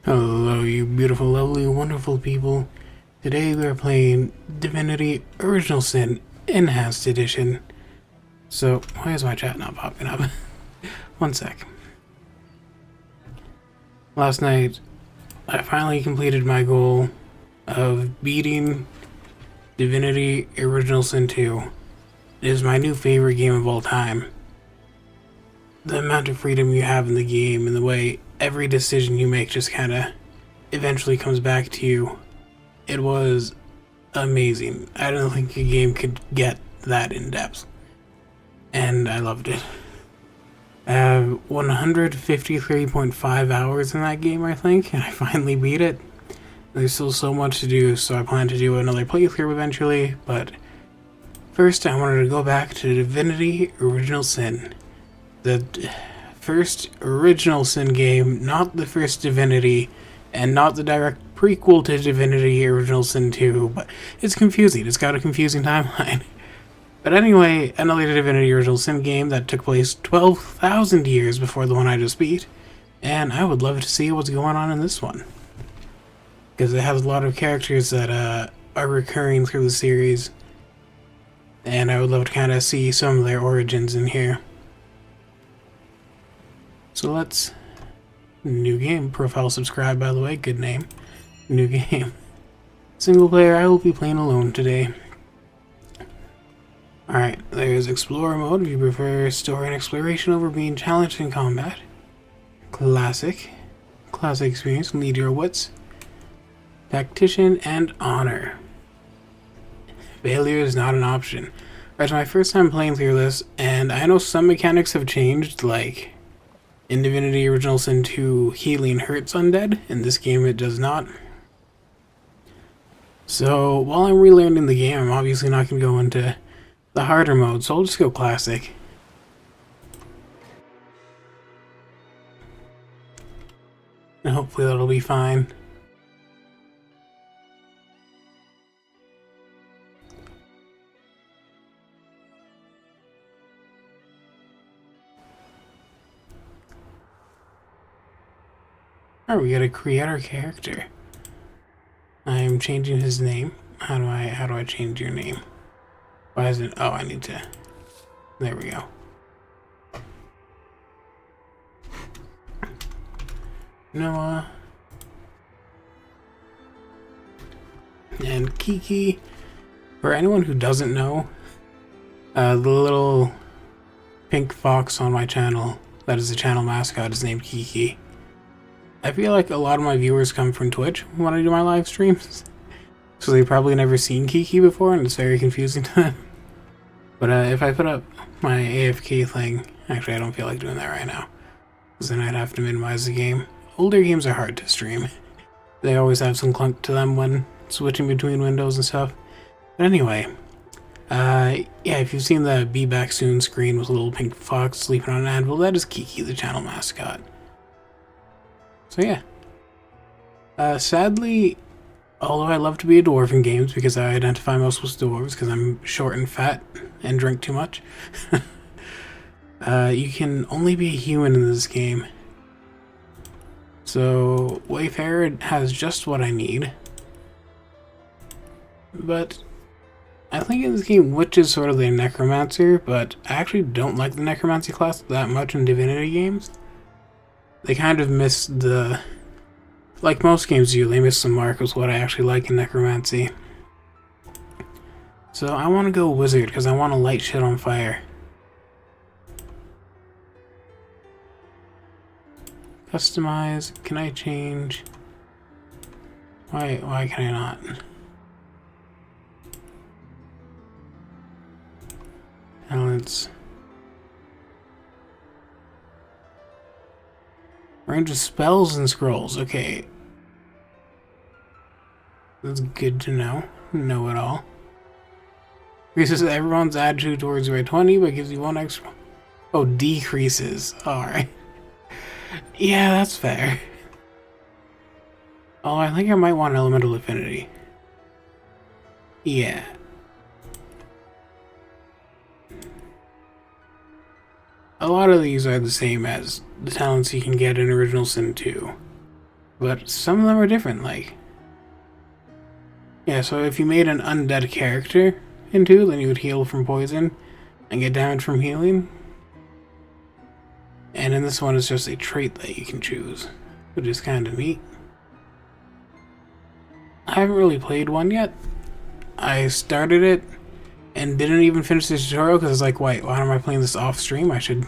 Hello, you beautiful, lovely, wonderful people. Today we are playing Divinity Original Sin Enhanced Edition. So, why is my chat not popping up? One sec. Last night, I finally completed my goal of beating Divinity Original Sin 2. It is my new favorite game of all time. The amount of freedom you have in the game and the way every decision you make just kinda eventually comes back to you. It was amazing. I don't think a game could get that in depth. And I loved it. I have 153.5 hours in that game, I think, and I finally beat it. There's still so much to do, so I plan to do another playthrough eventually, but first I wanted to go back to Divinity Original Sin. The first Original Sin game, not the first Divinity, and not the direct prequel to Divinity Original Sin 2, but it's confusing. It's got a confusing timeline. But anyway, another Divinity Original Sin game that took place 12,000 years before the one I just beat, and I would love to see what's going on in this one. Because it has a lot of characters that are recurring through the series, and I would love to kind of see some of their origins in here. So let's... New game. Profile subscribe, by the way. Good name. New game. Single player, I will be playing alone today. Alright, there's Explorer mode if you prefer story and exploration over being challenged in combat. Classic. Classic experience. Lead your wits. Tactician and honor. Failure is not an option. It's my first time playing through this, and I know some mechanics have changed, like in Divinity Original Sin 2, healing hurts undead. In this game, it does not. So, while I'm relearning the game, I'm obviously not going to go into the harder mode, so I'll just go classic. And hopefully that'll be fine. Alright, we gotta create our character. I'm changing his name. How do I change your name? Why is it? Oh, I need to. There we go. Noah. And Kiki. For anyone who doesn't know, the little pink fox on my channel, that is the channel mascot, is named Kiki. I feel like a lot of my viewers come from Twitch when I do my live streams. So they've probably never seen Kiki before, and it's very confusing to them. But if I put up my AFK thing... Actually, I don't feel like doing that right now, because then I'd have to minimize the game. Older games are hard to stream. They always have some clunk to them when switching between windows and stuff. But anyway, yeah, if you've seen the Be Back Soon screen with a little pink fox sleeping on an anvil, that is Kiki, the channel mascot. So yeah. Sadly, although I love to be a dwarf in games because I identify most with dwarves because I'm short and fat and drink too much, you can only be a human in this game. So Wayfarer has just what I need. But I think in this game Witch is sort of the necromancer, but I actually don't like the necromancy class that much in Divinity games. They kind of miss the... Like most games do, they miss the mark with what I actually like in necromancy. So I want to go wizard because I want to light shit on fire. Customize. Can I change? Why can I not? Talents. Range of spells and scrolls. Okay. That's good to know. Know it all. Increases everyone's attitude towards you by 20, but gives you one extra. Oh, decreases. Alright. Yeah, that's fair. Oh, I think I might want elemental affinity. Yeah. A lot of these are the same as the talents you can get in Original Sin 2. but some of them are different, like... Yeah, so if you made an undead character in 2, then you would heal from poison and get damage from healing. And in this one, it's just a trait that you can choose, which is kind of neat. I haven't really played one yet. I started it and didn't even finish the tutorial because I was like, wait, why am I playing this off stream? I should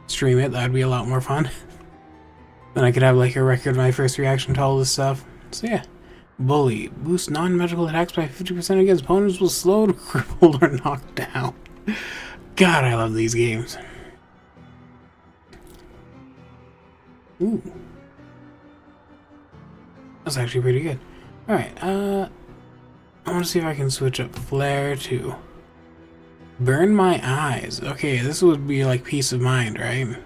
stream it. That'd be a lot more fun. Then I could have like a record of my first reaction to all this stuff. So yeah. Bully. Boost non-magical attacks by 50% against opponents will slowed, crippled, or knocked down. God, I love these games. Ooh. That's actually pretty good. Alright, I want to see if I can switch up Flare to Burn My Eyes. Okay, this would be like peace of mind, right?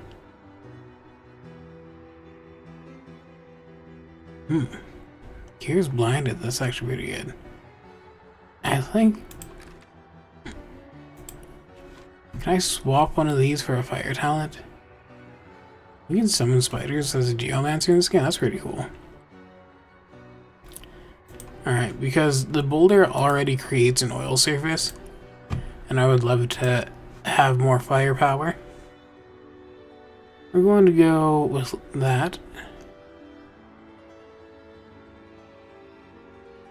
Here's Blinded. That's actually pretty good. I think... Can I swap one of these for a fire talent? You can summon spiders as a geomancer in this game. That's pretty cool. Alright, because the boulder already creates an oil surface, and I would love to have more firepower. We're going to go with that.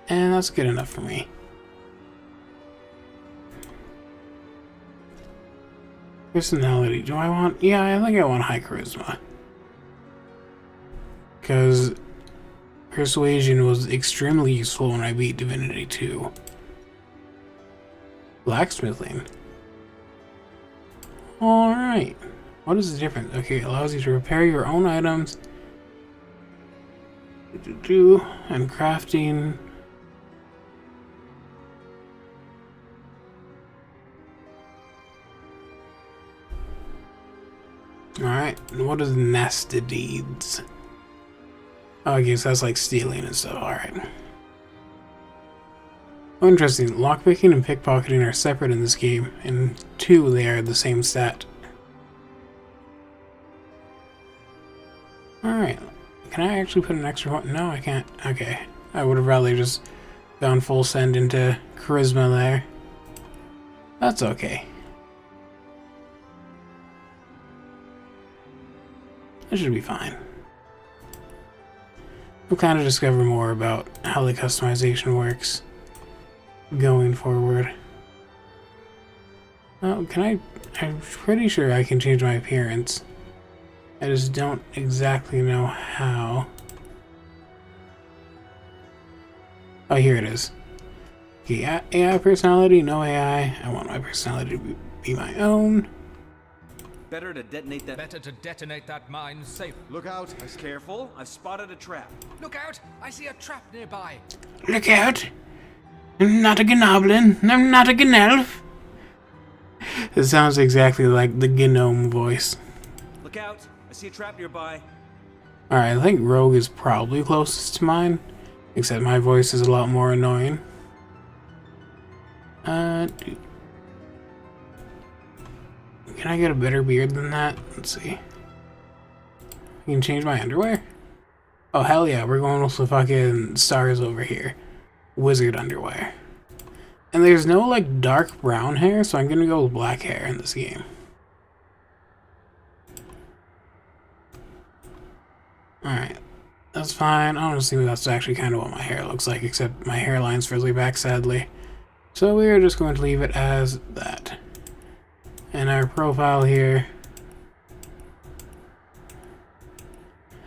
And that's good enough for me. Personality. Do I want... Yeah, I think I want high charisma. Because persuasion was extremely useful when I beat Divinity 2. Blacksmithing. Alright. What is the difference? Okay, it allows you to repair your own items. And crafting. Alright, what is nested deeds? Oh, I guess that's like stealing and stuff, alright. Oh, interesting. Lockpicking and pickpocketing are separate in this game. In 2, they are the same stat. Alright. Can I actually put an extra one? No, I can't. Okay. I would have rather just gone full send into charisma there. That's okay. That should be fine. We'll kind of discover more about how the customization works going forward. Oh, I'm pretty sure I can change my appearance. I just don't exactly know how. Oh, here it is. Okay, AI personality, no AI. I want my personality to be my own. Better to detonate that mine safe. Look out. Be careful. I've spotted a trap. Look out! I see a trap nearby. Look out! I'm not a gnoblin. I'm not a gnelf. It sounds exactly like the gnome voice. Look out! I see a trap nearby. Alright, I think Rogue is probably closest to mine. Except my voice is a lot more annoying. Can I get a better beard than that? Let's see. I can change my underwear? Oh, hell yeah, we're going with the fucking stars over here. Wizard underwear. And there's no, like, dark brown hair, so I'm gonna go with black hair in this game. Alright. That's fine. Honestly, that's actually kind of what my hair looks like, except my hairline's further back, sadly. So we are just going to leave it as that. And our profile here.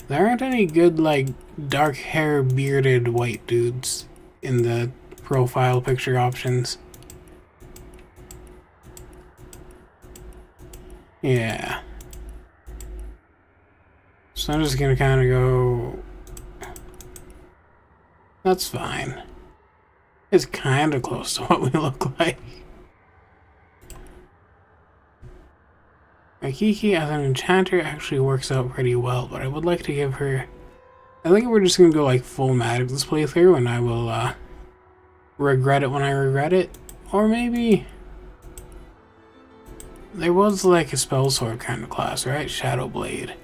There aren't any good, like, dark hair, bearded white dudes in the profile picture options. Yeah. So I'm just gonna kind of go... That's fine. It's kind of close to what we look like. Kiki as an enchanter actually works out pretty well, but I would like to give her... I think we're just gonna go like full magic this playthrough, and I will regret it when I regret it. Or maybe... There was like a spell sword kind of class, right? Shadow Blade.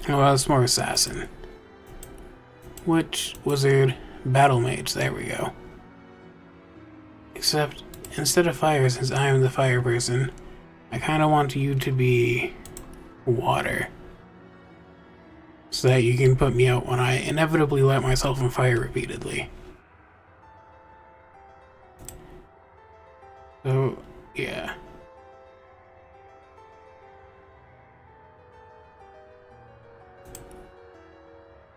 Oh, well, that's more assassin. Which wizard? Battle mage, there we go. Except, instead of fire, since I am the fire person, I kind of want you to be water. So that you can put me out when I inevitably light myself on fire repeatedly. So, yeah.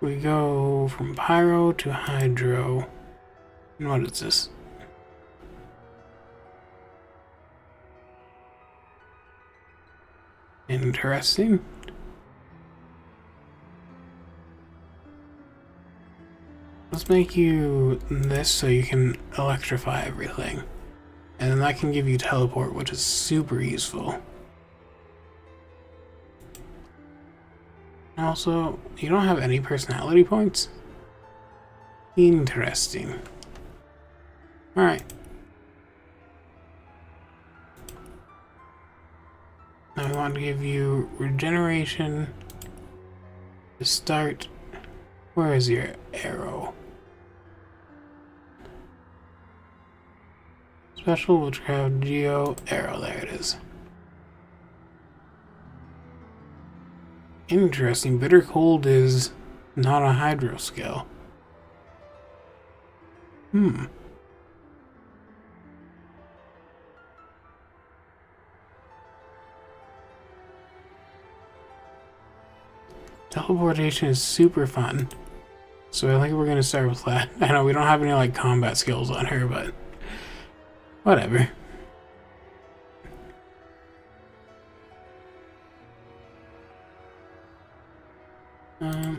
We go from pyro to hydro. And what is this? Interesting. Let's make you this so you can electrify everything. And then that can give you teleport, which is super useful. Also, you don't have any personality points? Interesting. Alright. Now we want to give you regeneration to start. Where is your arrow? Special Witchcraft Geo Arrow, there it is. Interesting, Bitter Cold is not a hydro skill. Teleportation is super fun. So I think we're gonna start with that. I know we don't have any like combat skills on her, but whatever.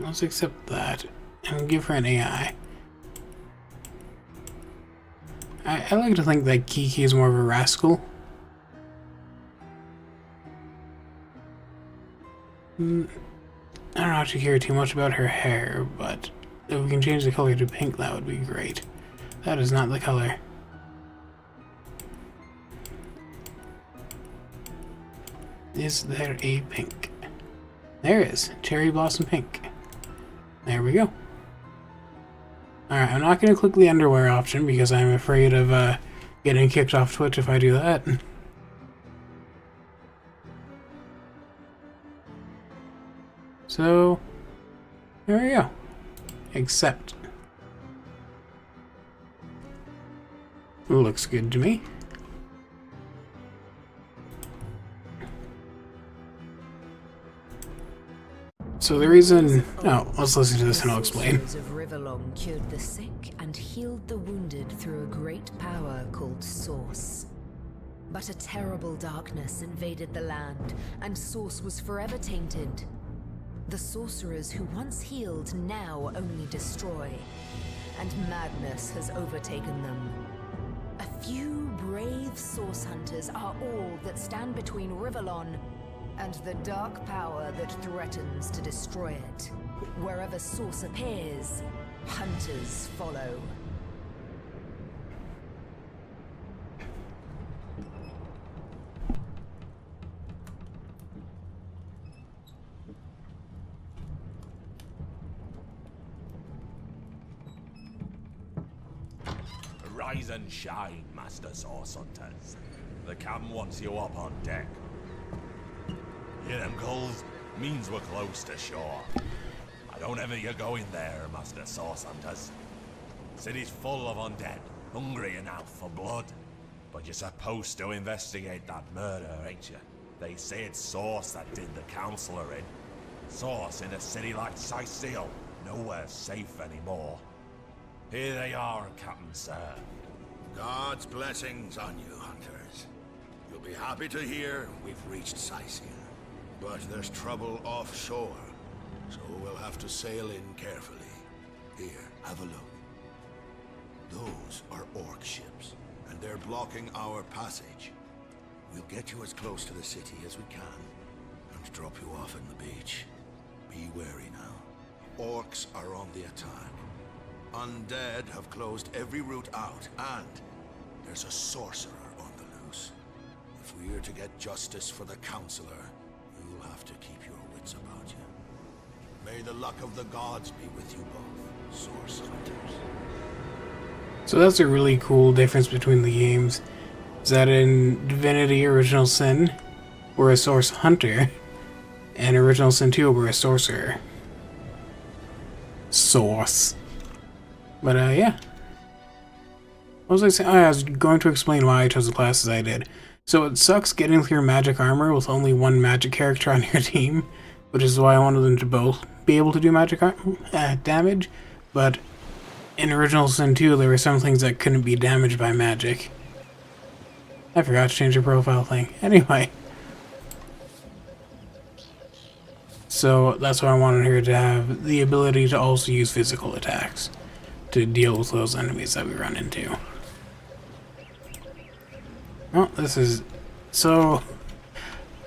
Let's accept that and give her an AI. I like to think that Kiki is more of a rascal. I don't actually care too much about her hair, but if we can change the color to pink, that would be great. That is not the color. Is there a pink? There is. Cherry Blossom Pink. There we go. Alright, I'm not going to click the underwear option because I'm afraid of getting kicked off Twitch if I do that. So, there we go. Accept. Looks good to me. So the reason... Oh, let's listen to this and I'll explain. The of Riverlong cured the sick and healed the wounded through a great power called Source. But a terrible darkness invaded the land, and Source was forever tainted. The sorcerers who once healed now only destroy, and madness has overtaken them. A few brave Source hunters are all that stand between Riverlon and the dark power that threatens to destroy it. Wherever Source appears, hunters follow. Rise and shine, Master Source Hunters. The captain wants you up on deck. Hear them gulls? Means we're close to shore. I don't ever you go in there, Master Source Hunters. City's full of undead, hungry enough for blood. But you're supposed to investigate that murder, ain't you? They say it's Source that did the Counselor in. Source in a city like Sicil, nowhere safe anymore. Here they are, Captain Sir. God's blessings on you, hunters. You'll be happy to hear we've reached Sicil. But there's trouble offshore, so we'll have to sail in carefully. Here, have a look. Those are orc ships, and they're blocking our passage. We'll get you as close to the city as we can, and drop you off on the beach. Be wary now. Orcs are on the attack. Undead have closed every route out, and there's a sorcerer on the loose. If we're to get justice for the Counselor, you'll have to keep your wits about you. May the luck of the gods be with you both, Source hunters. So that's a really cool difference between the games. Is that in Divinity Original Sin, we're a source hunter, and Original Sin 2, we're a sorcerer. Source. But yeah. What was I saying? Oh, yeah, I was going to explain why I chose the classes I did. So it sucks getting through magic armor with only one magic character on your team, which is why I wanted them to both be able to do magic damage, but in Original Sin 2 there were some things that couldn't be damaged by magic. I forgot to change the profile thing. Anyway. So that's why I wanted her to have the ability to also use physical attacks to deal with those enemies that we run into. Well, this is... So,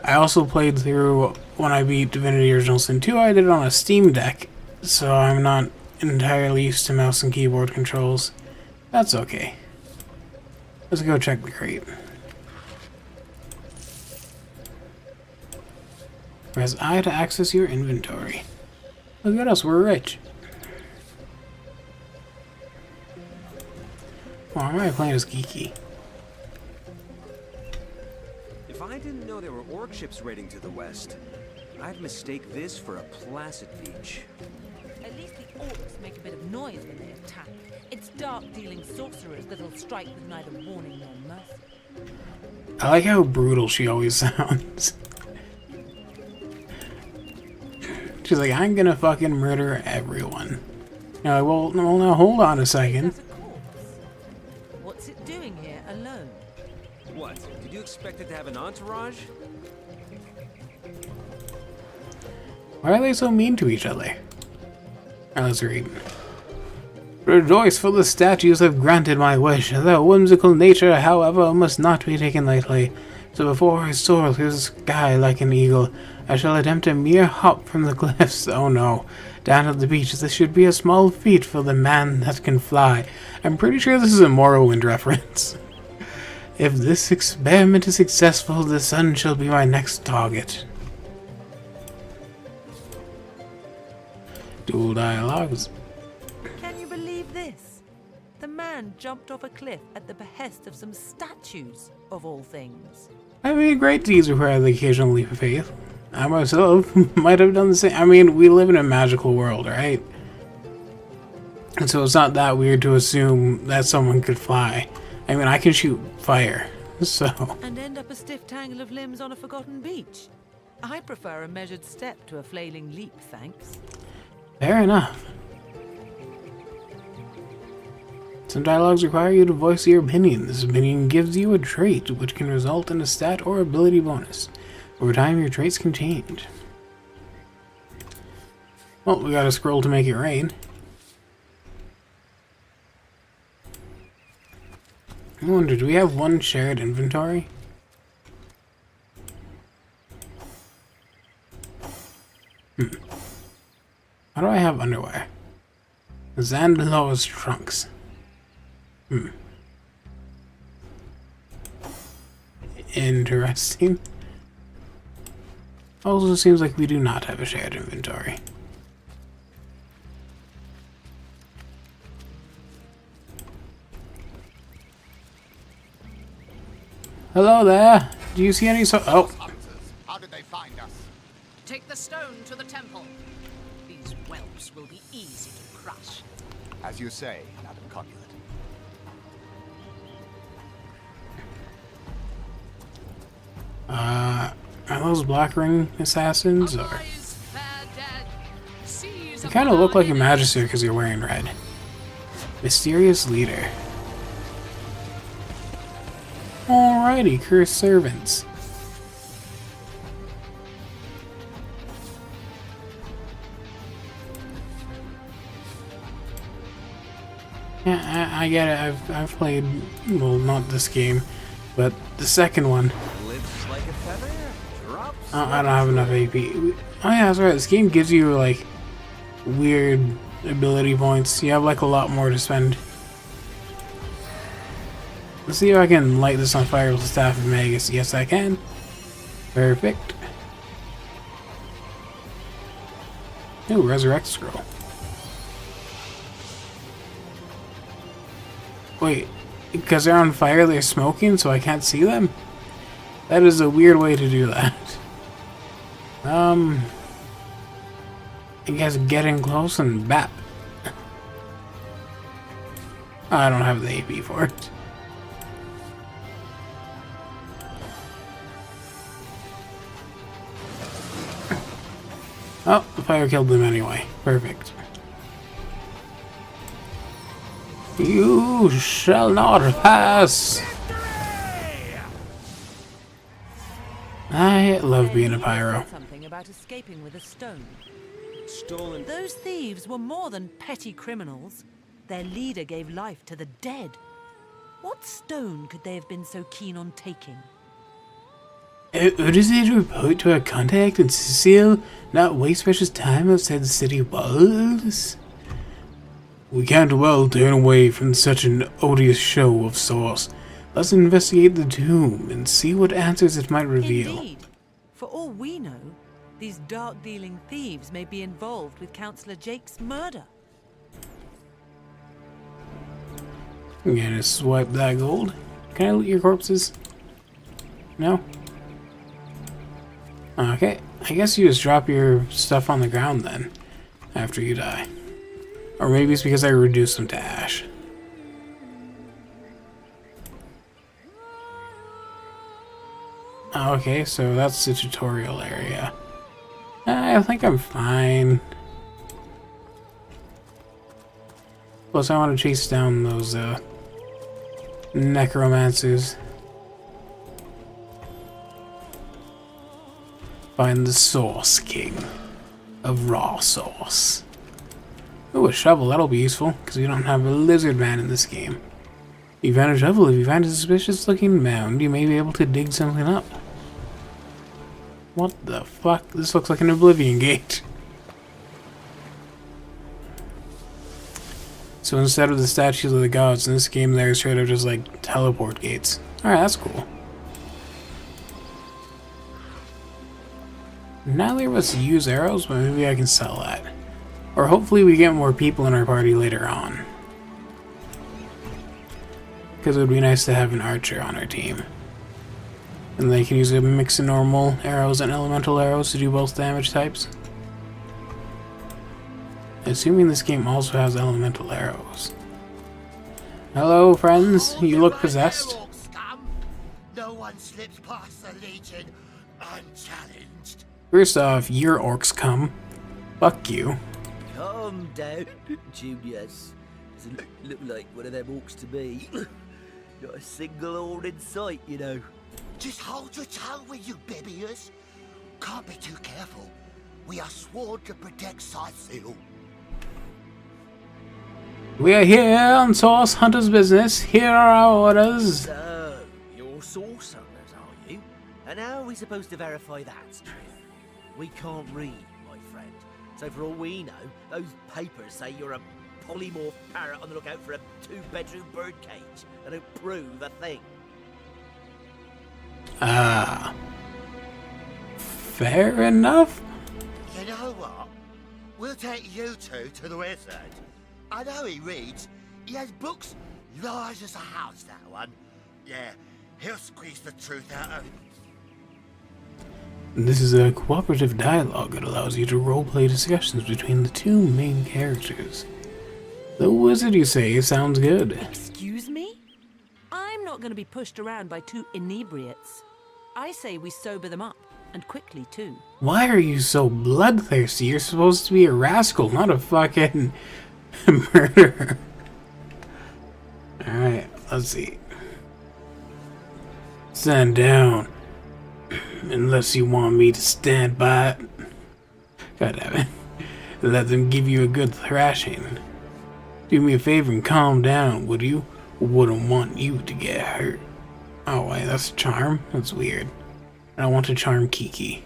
I also played through, when I beat Divinity Original Sin 2, I did it on a Steam Deck, so I'm not entirely used to mouse and keyboard controls. That's okay. Let's go check the crate. Press I to access your inventory. Look at us, we're rich. Why am I playing as geeky? If I didn't know there were orc ships raiding to the west, I'd mistake this for a placid beach. At least the orcs make a bit of noise when they attack. It's dark-dealing sorcerers that'll strike with neither warning nor mercy. I like how brutal she always sounds. She's like, I'm gonna fucking murder everyone. No, well, now hold on a second. That's a corpse. What's it doing here alone? What? Did you expect it to have an entourage? Why are they so mean to each other? Alright, let's read. Rejoice, for the statues have granted my wish. Their whimsical nature, however, must not be taken lightly. So before I soar through the sky like an eagle, I shall attempt a mere hop from the cliffs. Oh no. Down at the beach, this should be a small feat for the man that can fly. I'm pretty sure this is a Morrowind reference. If this experiment is successful, the sun shall be my next target. Dual dialogues. Can you believe this? The man jumped off a cliff at the behest of some statues, of all things. I mean, great deeds require the occasional leap of faith. I myself might have done the same. I mean, we live in a magical world, right? And so it's not that weird to assume that someone could fly. I mean, I can shoot fire, so... And end up a stiff tangle of limbs on a forgotten beach. I prefer a measured step to a flailing leap, thanks. Fair enough. Some dialogues require you to voice your opinion. This opinion gives you a trait, which can result in a stat or ability bonus. Over time, your traits can change. Well, we gotta scroll to make it rain. I wonder, do we have one shared inventory? How do I have underwear? Zandalow's trunks. Interesting. Also seems like we do not have a shared inventory. Hello there. Do you see any oh. How did they find us? Take the stone to the temple. These whelps will be easy to crush. As you say, Madam Conduit. Are those Black Ring assassins? Or Arise, fair dead. Seize you kind of look upon like a our magister because you're wearing red. Mysterious leader. Alrighty, cursed servants. Yeah, I get it. I've played, well, not this game, but the second one. Lifts like a feather, drops I don't have enough AP. Oh yeah, that's right. This game gives you like weird ability points. You have like a lot more to spend. Let's see if I can light this on fire with the Staff of Magus. Yes, I can. Perfect. Ooh, Resurrect Scroll. Wait, because they're on fire, they're smoking, so I can't see them? That is a weird way to do that. I guess getting close and bap. I don't have the AP for it. Oh, the fire killed them anyway. Perfect. You shall not pass! I love being a pyro. Something about escaping with a stone. Stolen. Those thieves were more than petty criminals. Their leader gave life to the dead. What stone could they have been so keen on taking? What is it to report to our contact in Sicily? Not waste precious time outside the city walls? We can't well turn away from such an odious show of source. Let's investigate the tomb and see what answers it might reveal. Indeed. For all we know, these dark-dealing thieves may be involved with Councillor Jake's murder. I'm gonna swipe that gold. Can I loot your corpses? No? Okay, I guess you just drop your stuff on the ground then, after you die. Or maybe it's because I reduced them to ash. Okay, so that's the tutorial area. I think I'm fine. Plus I want to chase down those necromancers. Find the Sauce King of raw sauce. Ooh, a shovel, that'll be useful, because we don't have a lizard man in this game. You found a shovel. If you find a suspicious looking mound, you may be able to dig something up. What the fuck? This looks like an Oblivion gate. So instead of the statues of the gods in this game, they're straight up just like teleport gates. Alright, that's cool. Neither of us use arrows, but maybe I can sell that. Or hopefully we get more people in our party later on. Because it would be nice to have an archer on our team. And they can use a mix of normal arrows and elemental arrows to do both damage types. Assuming this game also has elemental arrows. Hello, friends. You look possessed. No one slips past the Legion unchallenged. First off, your orcs come. Fuck you. Calm down, Junius. Doesn't look like one of them orcs to me. Not a single orc in sight, you know. Just hold your tongue with you, Bibius. Can't be too careful. We are sworn to protect Scythiel. We are here on Sauce Hunter's business. Here are our orders. So, you're sauce hunters, are you? And how are we supposed to verify that's true? We can't read, my friend. So for all we know, those papers say you're a polymorph parrot on the lookout for a 2-bedroom birdcage. They don't prove a thing. Ah. Fair enough. You know what? We'll take you two to the wizard. I know he reads. He has books large as a house, that one. Yeah, he'll squeeze the truth out of it. This is a cooperative dialogue that allows you to roleplay discussions between the two main characters. The wizard, you say, sounds good. Excuse me? I'm not going to be pushed around by two inebriates. I say we sober them up, and quickly too. Why are you so bloodthirsty? You're supposed to be a rascal, not a fucking murderer. Alright, let's see. Stand down. Unless you want me to stand by it. God damn it. Let them give you a good thrashing. Do me a favor and calm down, would you? Wouldn't want you to get hurt. Oh wait, that's a charm? That's weird. I want to charm Kiki.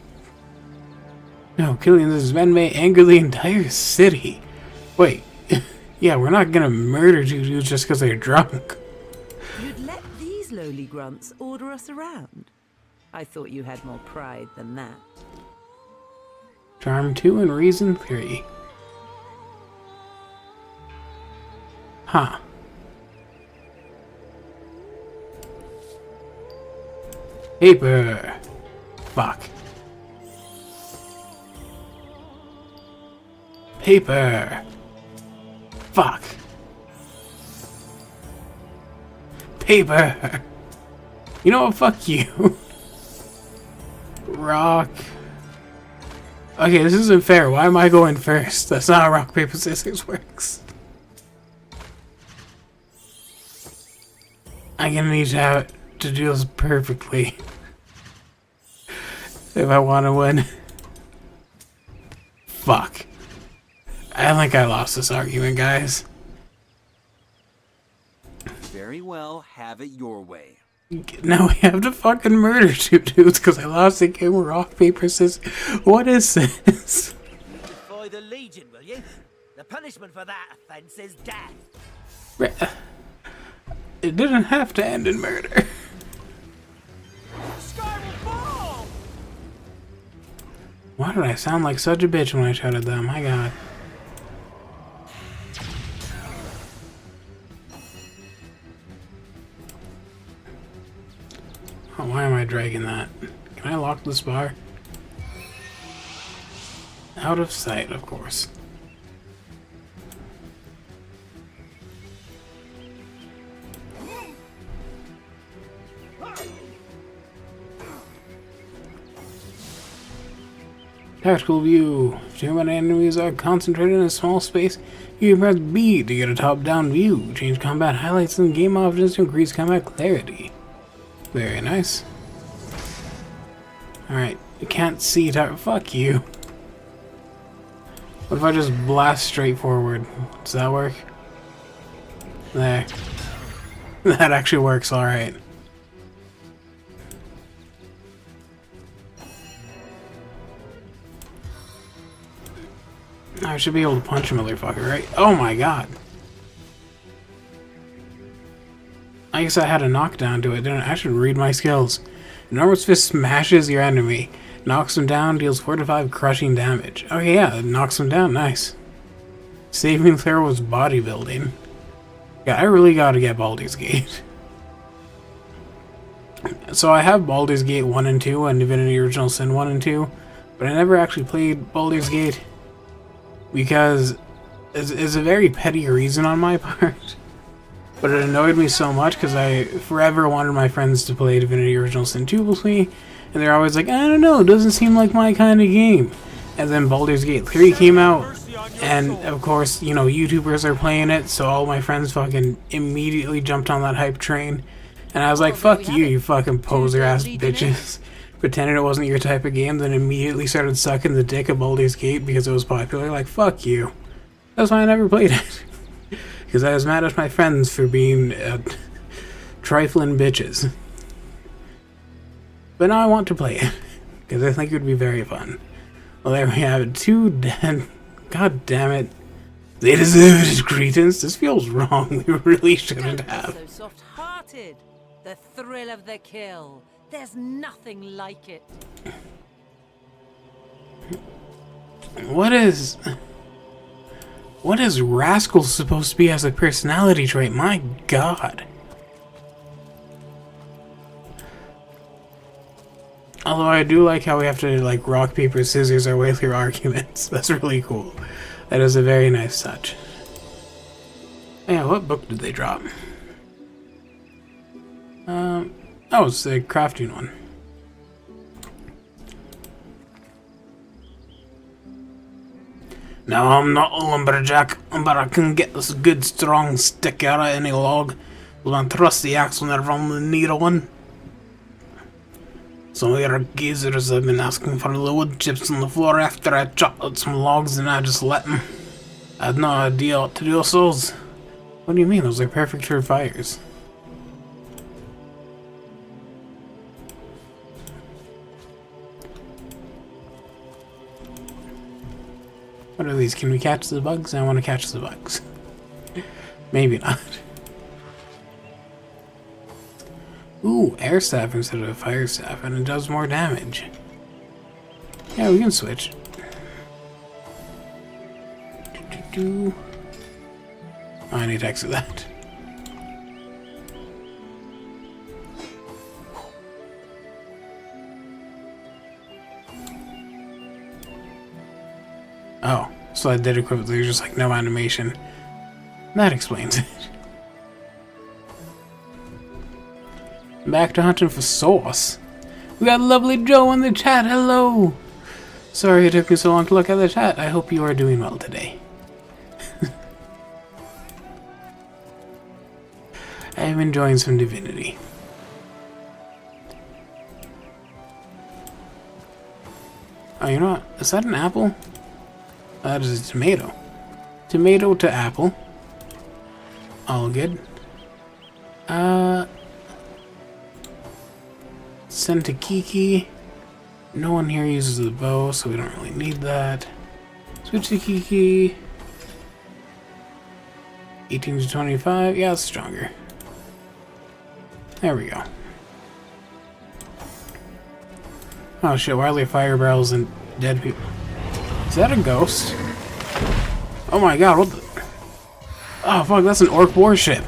No, killing this man may anger the entire city. Wait, yeah, we're not gonna murder two dudes just because they're drunk. You'd let these lowly grunts order us around? I thought you had more pride than that. Charm 2 and Reason 3. Huh. Paper. Fuck. Paper. Fuck. Paper. You know what? Fuck you. Rock. Okay, this isn't fair. Why am I going first? That's not how rock, paper, scissors works. I'm gonna need to do this perfectly if I want to win. Fuck. I think I lost this argument, guys. Very well, have it your way. Now we have to fucking murder two dudes because I lost the game of rock, paper, scissors. What is this? Defy the Legion, will you? The punishment for that offense is death. It didn't have to end in murder. Why did I sound like such a bitch when I shouted that? My god. Oh, why am I dragging that? Can I lock this bar? Out of sight, of course. Tactical view. If too many enemies are concentrated in a small space, you can press B to get a top-down view. Change combat highlights and game options to increase combat clarity. Very nice. Alright, you can't see fuck you. What if I just blast straight forward? Does that work? There. That actually works alright. I should be able to punch a motherfucker, right? Oh my god. I guess I had a knockdown to it, didn't I? I should read my skills. Enormous Fist smashes your enemy. Knocks them down, deals 4 to 5 crushing damage. Okay, yeah, it knocks them down, nice. Saving throw was bodybuilding. Yeah, I really gotta get Baldur's Gate. So I have Baldur's Gate 1 and 2 and Divinity Original Sin 1 and 2, but I never actually played Baldur's Gate because it's a very petty reason on my part. But it annoyed me so much because I forever wanted my friends to play Divinity Original Sin 2 with me, and they're always like, I don't know, it doesn't seem like my kind of game. And then Baldur's Gate 3 came out, and of course, you know, YouTubers are playing it, so all my friends fucking immediately jumped on that hype train. And I was like, fuck you, you fucking poser-ass bitches. Pretended it wasn't your type of game, then immediately started sucking the dick of Baldur's Gate because it was popular. Like, fuck you. That's why I never played it. Because I was mad at my friends for being trifling bitches. But now I want to play it. Because I think it would be very fun. Well, there we have it. 2 dead. God damn it. They deserve it, cretins. This feels wrong. We really shouldn't have. So soft-hearted. The thrill of the kill. There's nothing like it. What is Rascal supposed to be as a personality trait? My god. Although I do like how we have to, like, rock, paper, scissors our way through arguments. That's really cool. That is a very nice touch. Yeah, what book did they drop? Oh, it's the crafting one. Now, I'm not a lumberjack, but I can get this good strong stick out of any log. Will I thrust the axe whenever I'm the needle one? Some of your geezers have been asking for the wood chips on the floor after I chopped out some logs and I just let them. I had no idea what to do with those. What do you mean? Those are perfect for fires. What are these? Can we catch the bugs? I want to catch the bugs. Maybe not. Ooh, air staff instead of fire staff, and it does more damage. Yeah, we can switch. Oh, I need to exit that. Oh, so I did equip. There's just like no animation. That explains it. Back to hunting for sauce. We got lovely Joe in the chat. Hello. Sorry it took me so long to look at the chat. I hope you are doing well today. I am enjoying some Divinity. Oh, you know what? Is that an apple? That is a tomato. Tomato to apple. All good. Send to Kiki. No one here uses the bow, so we don't really need that. Switch to Kiki. 18 to 25. Yeah, it's stronger. There we go. Oh shit, why are there fire barrels and dead people? Is that a ghost? Oh my god, what the... Oh fuck, that's an orc warship.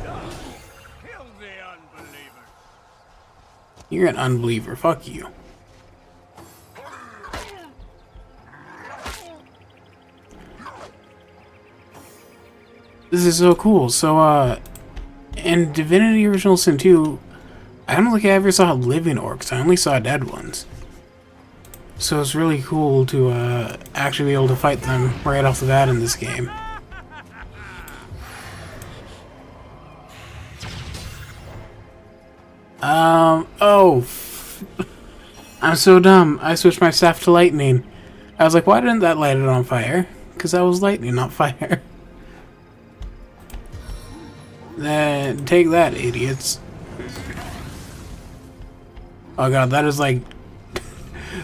You're an unbeliever, fuck you. This is so cool. So, in Divinity Original Sin 2, I don't think I ever saw living orcs. I only saw dead ones. So it's really cool to actually be able to fight them right off the bat in this game. Oh. I'm so dumb. I switched my staff to lightning. I was like, why didn't that light it on fire? Because that was lightning, not fire. Then take that, idiots. Oh god, that is like...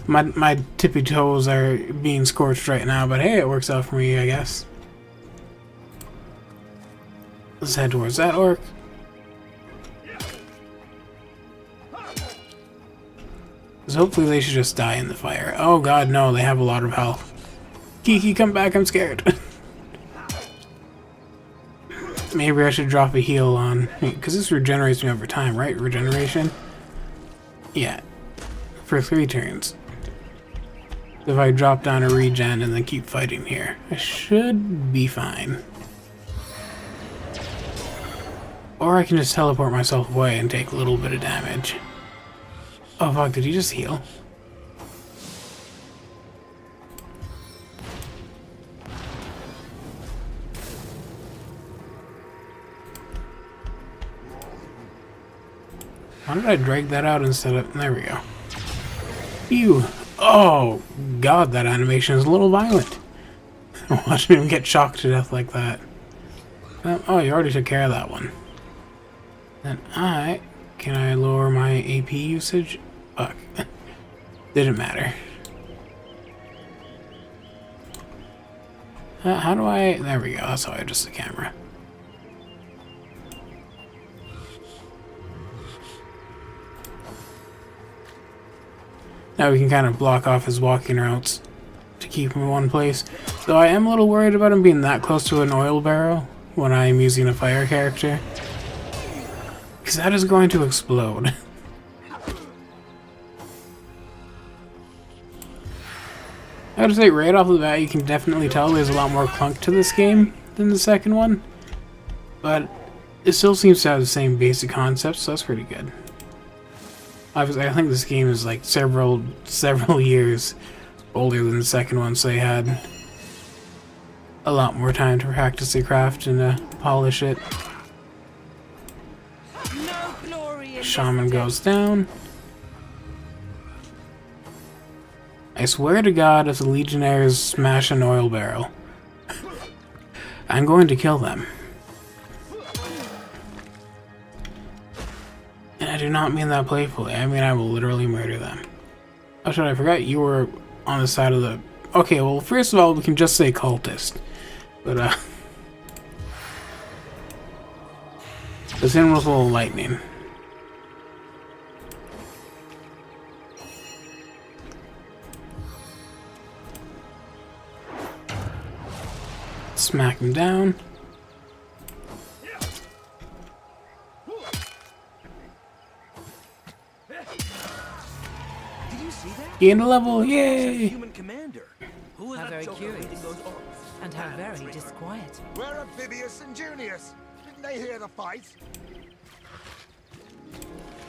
my tippy toes are being scorched right now, but hey, it works out for me, I guess. Let's head towards that orc. So hopefully they should just die in the fire. Oh god, no, they have a lot of health. Kiki, come back, I'm scared. Maybe I should drop a heal on... Because this regenerates me over time, right? Regeneration? Yeah. For 3 turns. If I drop down a regen and then keep fighting here, I should be fine. Or I can just teleport myself away and take a little bit of damage. Oh fuck, did he just heal? Why did I drag that out instead of... There we go. Ew. Oh, god, that animation is a little violent. Watching him get shocked to death like that. Oh, you already took care of that one. Then can I lower my AP usage? Fuck. Didn't matter. How do I... There we go, that's how I adjust the camera. Now we can kind of block off his walking routes to keep him in one place. Though I am a little worried about him being that close to an oil barrel when I'm using a fire character. Because that is going to explode. I would say right off the bat you can definitely tell there's a lot more clunk to this game than the second one. But it still seems to have the same basic concepts, so that's pretty good. Obviously, I think this game is like several years older than the second one, so they had a lot more time to practice the craft and polish it. Shaman goes down. I swear to God, if the Legionnaires smash an oil barrel, I'm going to kill them. And I do not mean that playfully. I mean I will literally murder them. Oh shit, I forgot you were on the side of the... Okay, well, first of all, we can just say cultist. But, this in was a little lightning. Smack him down. Did you see that? Gain a level, yay! Human commander. Who is How that very joker curious. reading those orcs? And how Damn very traitor. disquieting. Where are Vibius and Junius? Didn't they hear the fight?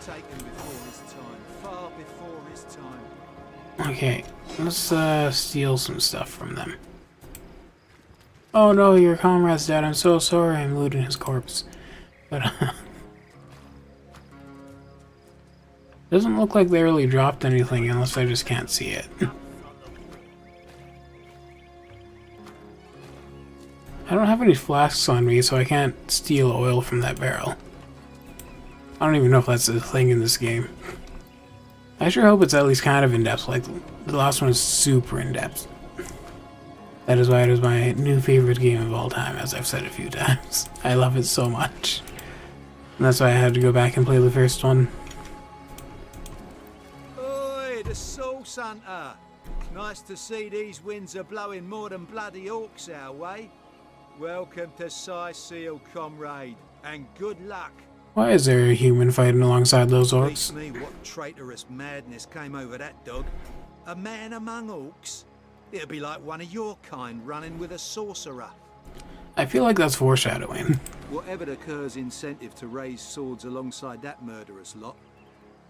Taken before his time, far before his time. Okay, let's steal some stuff from them. Oh no, your comrade's dead. I'm so sorry. I'm looting his corpse. But doesn't look like they really dropped anything unless I just can't see it. I don't have any flasks on me, so I can't steal oil from that barrel. I don't even know if that's a thing in this game. I sure hope it's at least kind of in-depth, like the last one is super in-depth. That is why it is my new favorite game of all time, as I've said a few times. I love it so much. And that's why I had to go back and play the first one. Oi, the Source Hunter. Nice to see these winds are blowing more than bloody orcs our way. Welcome to Seal, comrade, and good luck. Why is there a human fighting alongside those Beats orcs? me what traitorous madness came over that dog. A man among orcs? It'd be like one of your kind running with a sorcerer. I feel like that's foreshadowing. Whatever the Kerr's incentive to raise swords alongside that murderous lot,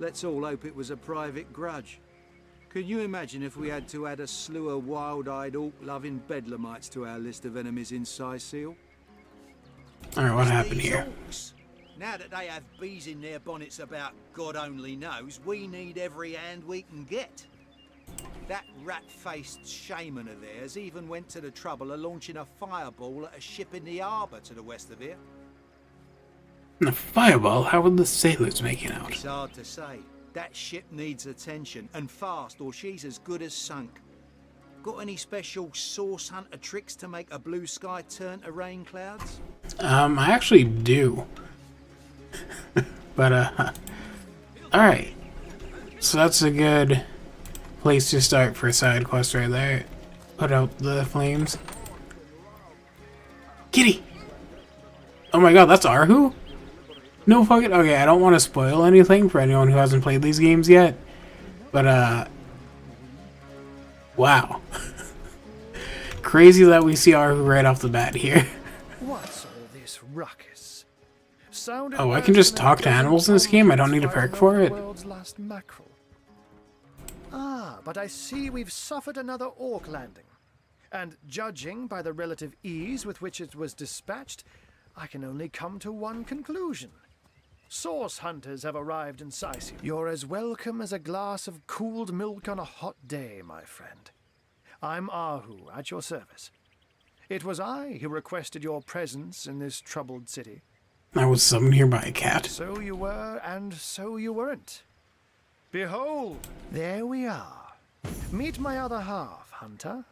let's all hope it was a private grudge. Can you imagine if we had to add a slew of wild-eyed, orc-loving bedlamites to our list of enemies in Seal? Alright, what happened These here? orcs, now that they have bees in their bonnets about God only knows, we need every hand we can get. That rat-faced shaman of theirs even went to the trouble of launching a fireball at a ship in the harbour to the west of here. The fireball? How would the sailors make it out? It's hard to say. That ship needs attention, and fast, or she's as good as sunk. Got any special Source Hunter tricks to make a blue sky turn to rain clouds? I actually do. But, alright. So that's a good place to start for a side quest right there. Put out the flames. Kitty! Oh my god, that's Arhu? No fucking... Okay, I don't want to spoil anything for anyone who hasn't played these games yet. But, wow. Crazy that we see Arhu right off the bat here. What's all this ruckus? Sounded Oh, I can just talk to animals in this game? I don't need a perk for it? World's last mackerel. Ah, but I see we've suffered another orc landing. And judging by the relative ease with which it was dispatched, I can only come to one conclusion. Source hunters have arrived in Sicily. You're as welcome as a glass of cooled milk on a hot day, my friend. I'm Arhu, at your service. It was I who requested your presence in this troubled city. I was summoned here by a cat. So you were, and so you weren't. Behold, there we are. Meet my other half, Hunter.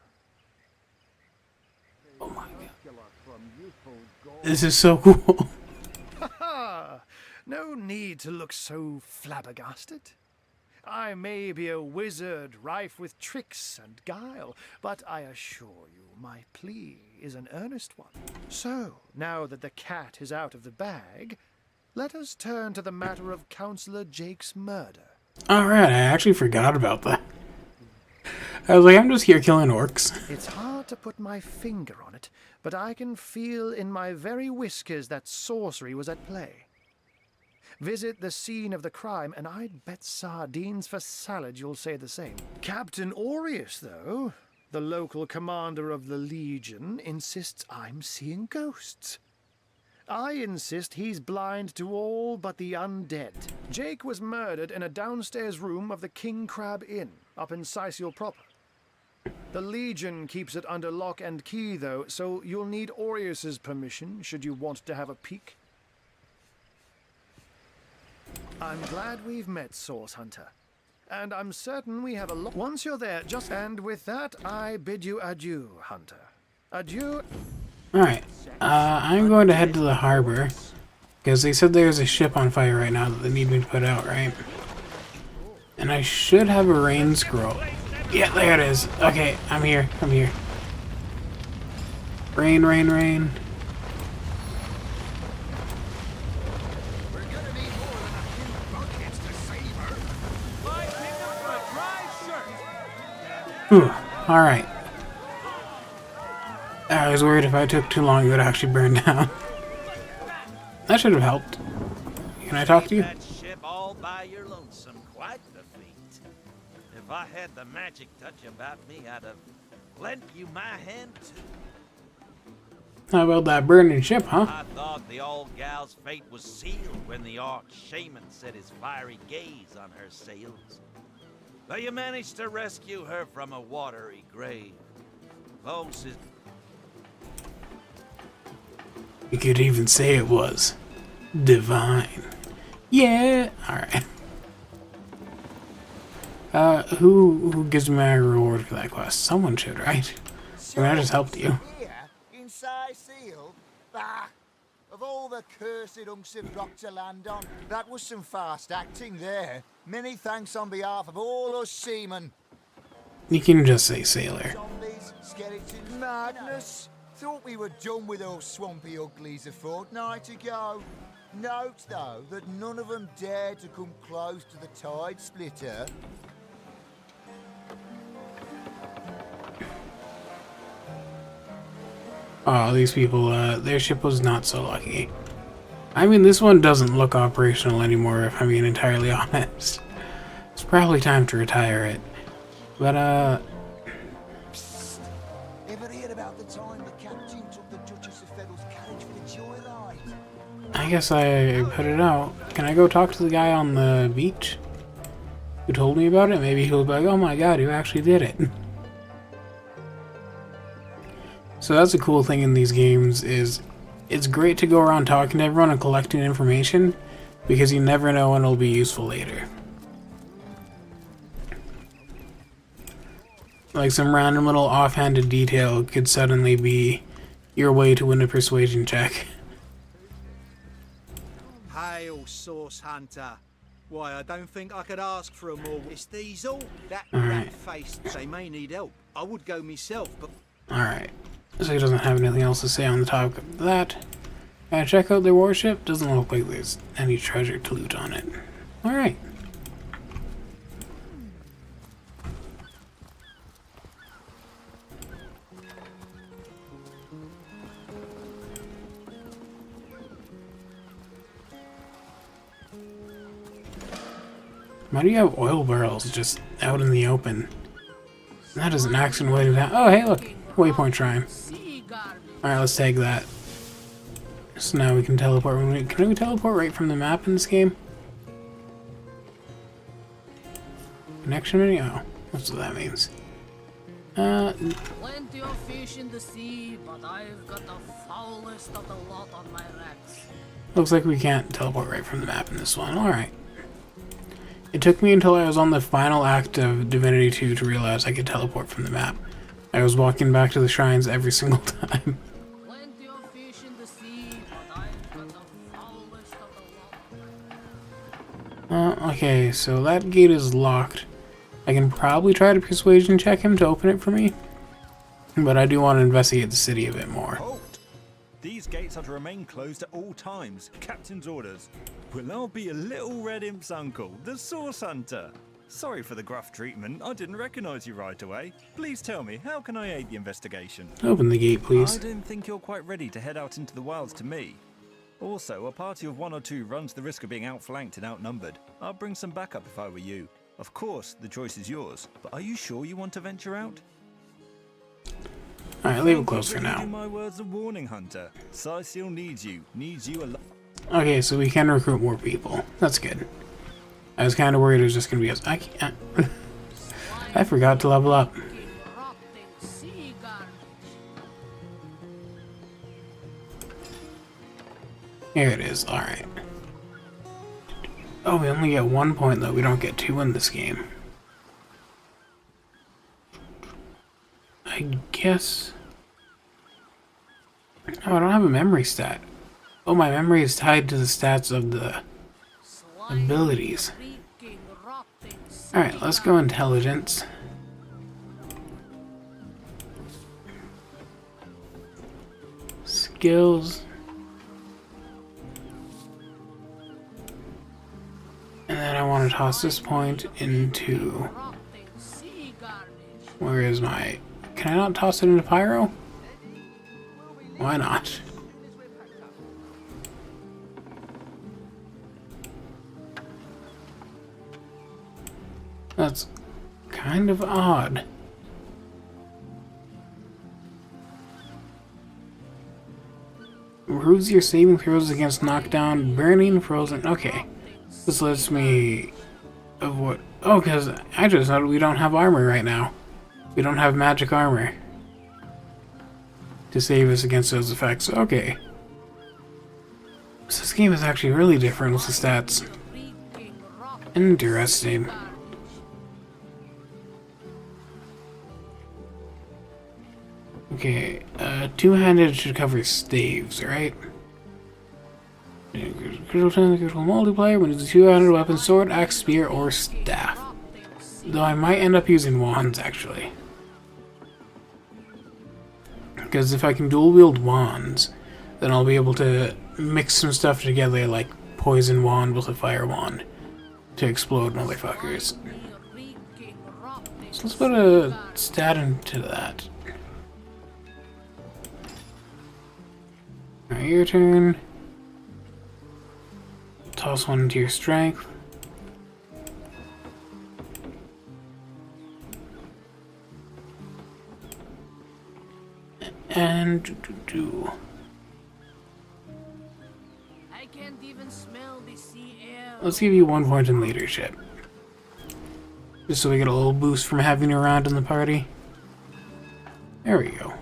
Oh my god. This is so cool. Ha! No need to look so flabbergasted. I may be a wizard rife with tricks and guile, but I assure you my plea is an earnest one. So, now that the cat is out of the bag, let us turn to the matter of Councillor Jake's murder. Alright, I actually forgot about that. I was like, I'm just here killing orcs. It's hard to put my finger on it, but I can feel in my very whiskers that sorcery was at play. Visit the scene of the crime, and I'd bet sardines for salad you'll say the same. Captain Aureus, though, the local commander of the Legion, insists I'm seeing ghosts. I insist he's blind to all but the undead. Jake was murdered in a downstairs room of the King Crab Inn, up in Sicily proper. The Legion keeps it under lock and key, though, so you'll need Aureus's permission should you want to have a peek. I'm glad we've met, Source Hunter. And I'm certain we have a lot. Once you're there, just... And with that, I bid you adieu, Hunter. Adieu. Alright, I'm going to head to the harbor. Because they said there's a ship on fire right now that they need me to put out, right? And I should have a rain scroll. Yeah, there it is. Okay, I'm here. I'm here. Rain, rain, rain. Whew. Alright. I was worried if I took too long it would actually burn down. That should have helped. Can I talk to you? That ship all by your lonesome, quite the feat. If I had the magic touch about me, I'd have lent you my hand too. How about that burning ship, huh? I thought the old gal's fate was sealed when the Orc shaman set his fiery gaze on her sails. But you managed to rescue her from a watery grave. Folks is... You could even say it was divine. Yeah! Alright. Who gives me my reward for that quest? Someone should, right? I mean, I just helped you. Here, inside Seal? Bah! Of all the cursed hunks of rock to land on, that was some fast acting there. Many thanks on behalf of all us seamen. You can just say sailor. Zombies, skeletons, madness. Thought we were done with those swampy uglies a fortnight ago. Note, though, that none of them dared to come close to the tide splitter. Oh, these people, their ship was not so lucky. I mean, this one doesn't look operational anymore, if I'm being entirely honest. It's probably time to retire it. But, Psst. Ever hear about the time the captain took the Duchess of Feddle's carriage for the joyride? I guess I put it out. Can I go talk to the guy on the beach who told me about it? Maybe he'll be like, oh my god, you actually did it. So that's a cool thing in these games, is it's great to go around talking to everyone and collecting information, because you never know when it'll be useful later. Like some random little offhanded detail could suddenly be your way to win a persuasion check. Hail, Source Hunter. Why, I don't think I could ask for a more... It's these all. That Alright. rat-faced, they may need help. I would go myself, but... Alright. So he doesn't have anything else to say on the topic of that. Can I check out their warship? Doesn't look like there's any treasure to loot on it. Alright. Why do you have oil barrels just out in the open? That is an accident waiting to happen. Oh, hey, look. Waypoint Shrine. Alright, let's take that. So now we can teleport. Can we teleport right from the map in this game? Connection menu? Oh, that's what that means. Plenty of fish in the sea, but I've got the foulest of the lot on my racks. Looks like we can't teleport right from the map in this one. Alright. It took me until I was on the final act of Divinity 2 to realize I could teleport from the map. I was walking back to the shrines every single time. Plenty of fish in the sea, but I've got the foulest of the lot. Okay, so that gate is locked. I can probably try to persuasion check him to open it for me. But I do want to investigate the city a bit more. Halt! These gates are to remain closed at all times. Captain's orders. Well, I'll be a little red imp's uncle, the Source Hunter. Sorry for the gruff treatment. I didn't recognize you right away. Please tell me, how can I aid the investigation? Open the gate, please. I don't think you're quite ready to head out into the wilds to me. Also, a party of 1 or 2 runs the risk of being outflanked and outnumbered. I'll bring some backup if I were you. Of course, the choice is yours, but are you sure you want to venture out? Alright, leave it closed for now. My words of warning, Hunter. Sicil needs you a lot. Okay, so we can recruit more people. That's good. I was kind of worried it was just going to be us. I can't. I forgot to level up. Here it is. Alright. Oh, we only get 1 point though. We don't get 2 in this game. I guess... Oh, I don't have a memory stat. Oh, my memory is tied to the stats of the abilities. Alright, let's go intelligence. Skills. And then I want to toss this point into... Where is my... Can I not toss it into Pyro? Why not? That's kind of odd. Improves your saving throws against knockdown, burning, frozen. Okay. This lets me avoid. Oh, because I just know we don't have armor right now. We don't have magic armor to save us against those effects. Okay. So this game is actually really different with the stats. Interesting. Okay, two-handed should cover staves, right? Critical multiplier when it's a two-handed weapon, sword, axe, spear, or staff. Though I might end up using wands, actually. Because if I can dual-wield wands, then I'll be able to mix some stuff together, like poison wand with a fire wand, to explode motherfuckers. So let's put a stat into that. Alright, your turn. Toss one into your strength. And I can't even smell the sea air. let's give you 1 point in leadership. Just so we get a little boost from having you around in the party. There we go.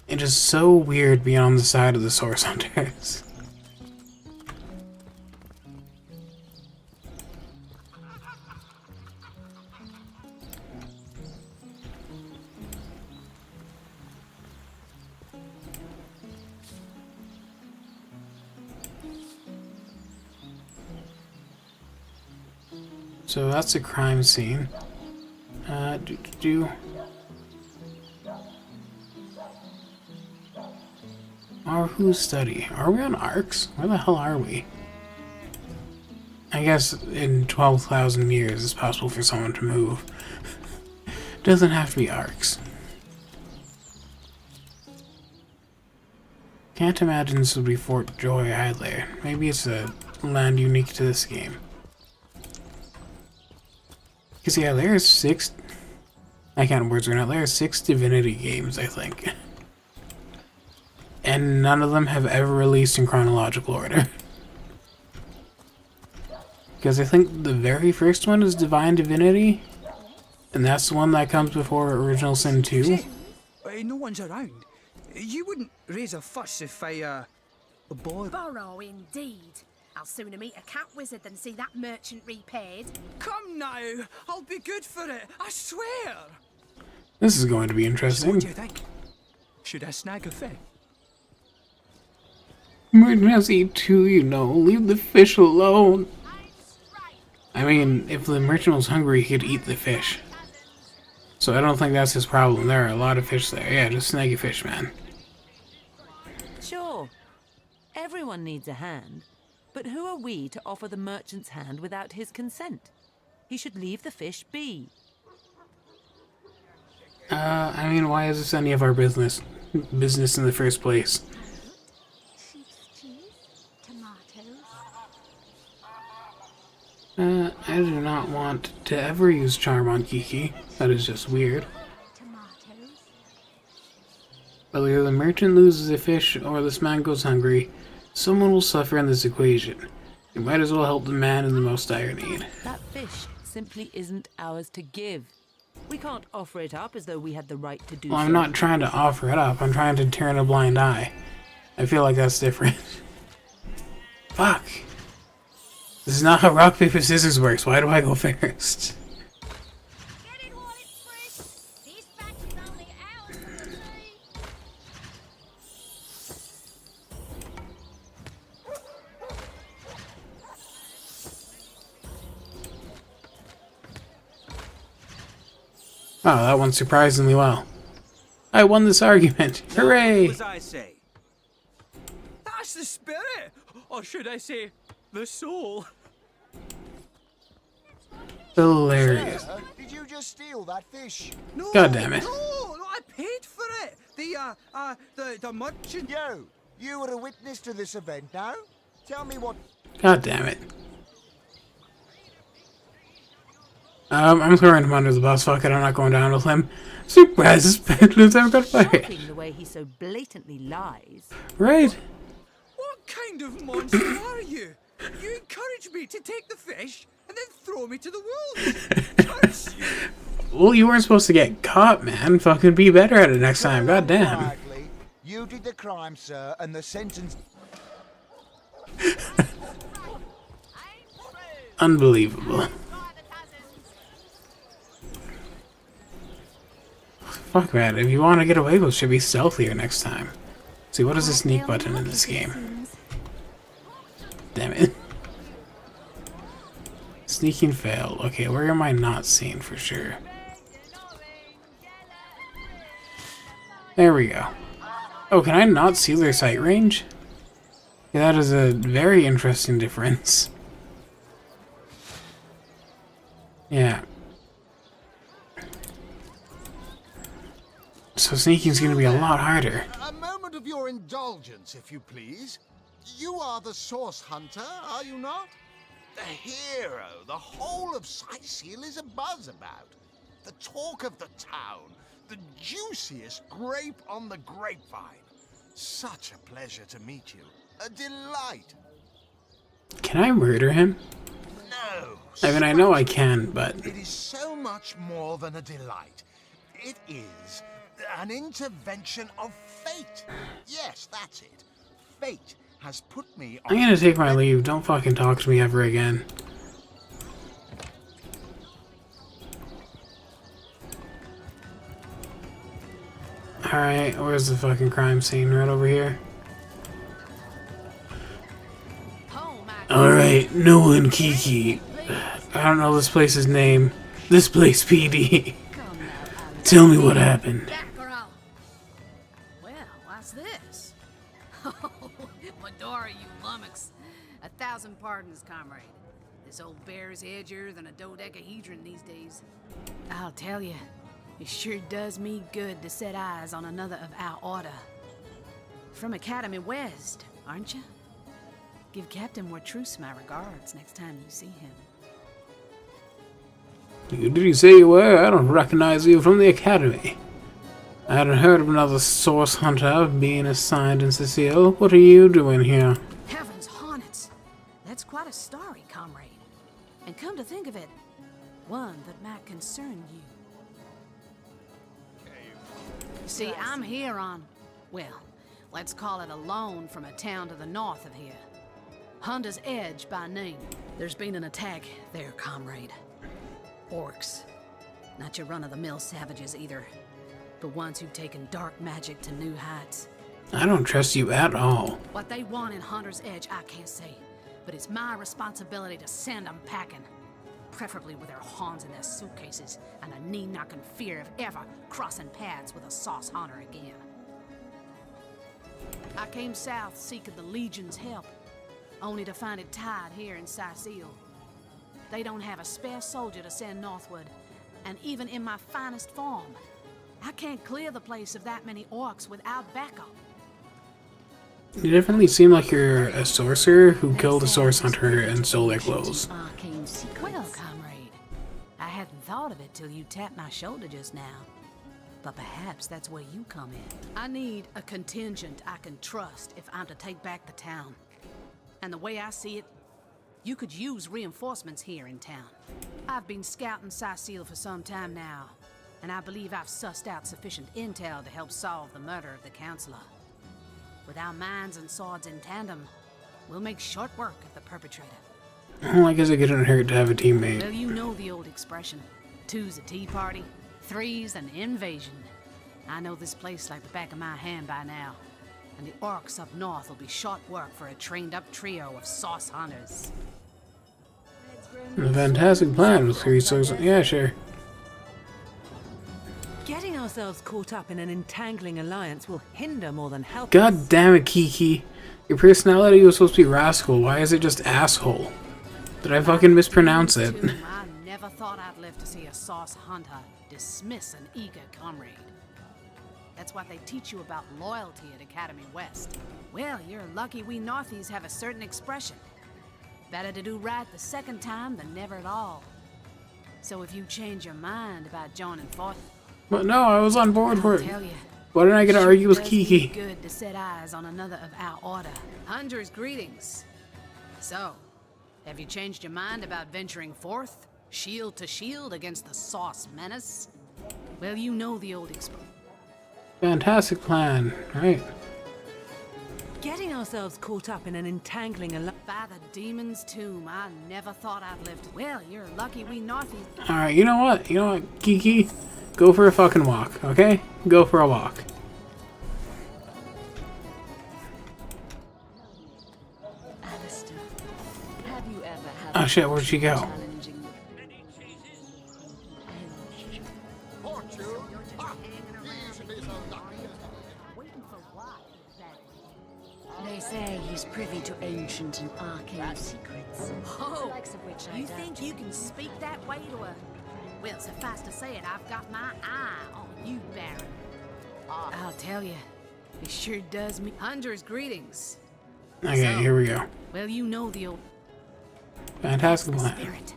It is so weird being on the side of the Source Hunters. So that's a crime scene. Whose study? Are we on arcs? Where the hell are we? I guess in 12,000 years it's possible for someone to move. Doesn't have to be arcs. Can't imagine this would be Fort Joy either. Maybe it's a land unique to this game. Because yeah, there's 6... I can't words right now. There are 6 Divinity games, I think. And none of them have ever released in chronological order. Because I think the very first one is Divine Divinity, and that's the one that comes before Original Sin 2. No one's around. You wouldn't raise a fuss if I, Borrow indeed. I'll sooner meet a cat wizard than see that merchant repaid. Come now, I'll be good for it, I swear! This is going to be interesting. What do you think? Should I snag a fish? Emergency 2, you know, leave the fish alone. I mean, if the merchant was hungry, he could eat the fish. So I don't think that's his problem. There are a lot of fish there. Yeah, just snag a fish, man. Sure. Everyone needs a hand. But who are we to offer the merchant's hand without his consent? He should leave the fish be. I mean, why is this any of our business in the first place? I do not want to ever use Charm on Kiki. That is just weird. Whether the merchant loses a fish or this man goes hungry, someone will suffer in this equation. You might as well help the man in the most dire need. That fish simply isn't ours to give. We can't offer it up as though we had the right to do so. Well, I'm not trying to offer it up. I'm trying to turn a blind eye. I feel like that's different. Fuck. This is not how rock, paper, scissors works. Why do I go first? Oh, that went surprisingly well. I won this argument. Hooray! As I say. That's the spirit! Or should I say, the soul? Hilarious. Sir, did you just steal that fish? No, God damn it. No, I paid for it. The merchant. You were a witness to this event now? Tell me what... God damn it. I'm throwing him under the bus. Fuck it, I'm not going down with him. Surprise! Lives ever got fired. Shocking the way he so blatantly lies. Right? What kind of monster are you? You encouraged me to take the fish and then throw me to the wolves. Curse you. Well, you weren't supposed to get caught, man. Fucking be better at it next time. God damn. Quietly, you did the crime, sir, and the sentence... Unbelievable. Fuck, man. If you want to get away with it, should be stealthier next time. See, what is the sneak button in this game? Damn it. Sneaking failed. Okay, where am I not seen for sure? There we go. Oh, can I not see their sight range? Yeah, that is a very interesting difference. Yeah. So sneaking's gonna be a lot harder. A moment of your indulgence, if you please. You are the source hunter, are you not? The hero the whole of Sightseal is abuzz about. The talk of the town. The juiciest grape on the grapevine. Such a pleasure to meet you. A delight. Can I murder him? No. I mean, I know I can, but... It is so much more than a delight. It is an intervention of fate. Yes, that's it. Fate has put me on... I'm gonna take my leave. Don't fucking talk to me ever again. Alright, where's the fucking crime scene? Right over here? Alright, no one Kiki. I don't know this place's name. This place PD. Tell me what happened. Well, what's this? Oh, Medora, you lummox. 1,000 pardons, comrade. This old bear's edgier than a dodecahedron these days. I'll tell you, it sure does me good to set eyes on another of our order. From Academy West, aren't you? Give Captain Wartruce my regards next time you see him. Who did you say you were? I don't recognize you from the Academy. I hadn't heard of another source hunter being assigned in Cecile. What are you doing here? Heavens, Hornets! That's quite a story, comrade. And come to think of it, one that might concern you. See, I'm here on, well, let's call it a loan from a town to the north of here. Hunter's Edge by name. There's been an attack there, comrade. Orcs. Not your run-of-the-mill savages either, but ones who've taken dark magic to new heights. I don't trust you at all. What they want in Hunter's Edge, I can't say, but it's my responsibility to send them packing. Preferably with their horns in their suitcases and a knee-knocking fear of ever crossing paths with a sauce hunter again. I came south seeking the Legion's help, only to find it tied here in Cecile. They don't have a spare soldier to send northward, and even in my finest form, I can't clear the place of that many orcs without backup. You definitely seem like you're a sorcerer who killed a source hunter and stole their clothes. Well, comrade, I hadn't thought of it till you tapped my shoulder just now. But perhaps that's where you come in. I need a contingent I can trust if I'm to take back the town. And the way I see it, you could use reinforcements here in town. I've been scouting Cecile for some time now, and I believe I've sussed out sufficient intel to help solve the murder of the Counselor. With our minds and swords in tandem, we'll make short work of the perpetrator. Well, I guess it couldn't hurt to have a teammate. Well, you know the old expression. 2's a tea party, 3's an invasion. I know this place like the back of my hand by now. And the orcs up north will be short work for a trained-up trio of sauce hunters. A fantastic plan with 3 sources. Yeah, sure. Getting ourselves caught up in an entangling alliance will hinder more than help. God damn it, Kiki. Your personality was supposed to be rascal. Why is it just asshole? Did I fucking mispronounce it? I never thought I'd live to see a sauce hunter dismiss an eager comrade. That's what they teach you about loyalty at Academy West. Well, you're lucky we Northies have a certain expression. Better to do right the second time than never at all. So if you change your mind about joining Forth, But no, I was on board for I'll it. tell you, Why didn't I get to sure argue with does Kiki? feel good to set eyes on another of our order. Hunter's greetings. So, have you changed your mind about venturing forth, shield to shield against the Sauce menace? Well, you know the old expression. Fantastic plan. Right. Getting ourselves caught up in an entangling alliance. By the demon's tomb, I never thought I'd live to. Well, you're lucky we Northies. Alright, you know what? You know what, Kiki? Go for a fucking walk, okay? Go for a walk. Alistair, have you ever had Oh shit, where'd she go? challenging They say he's privy to ancient and arcane secrets. Oh, the likes of which I you doubt think you can speak that way to a... Well, suffice to say it, I've got my eye on you, Baron. I'll tell you, it sure does me. Hunter's greetings. Okay, here we go. Well, you know the old... Fantastic the plan. spirit.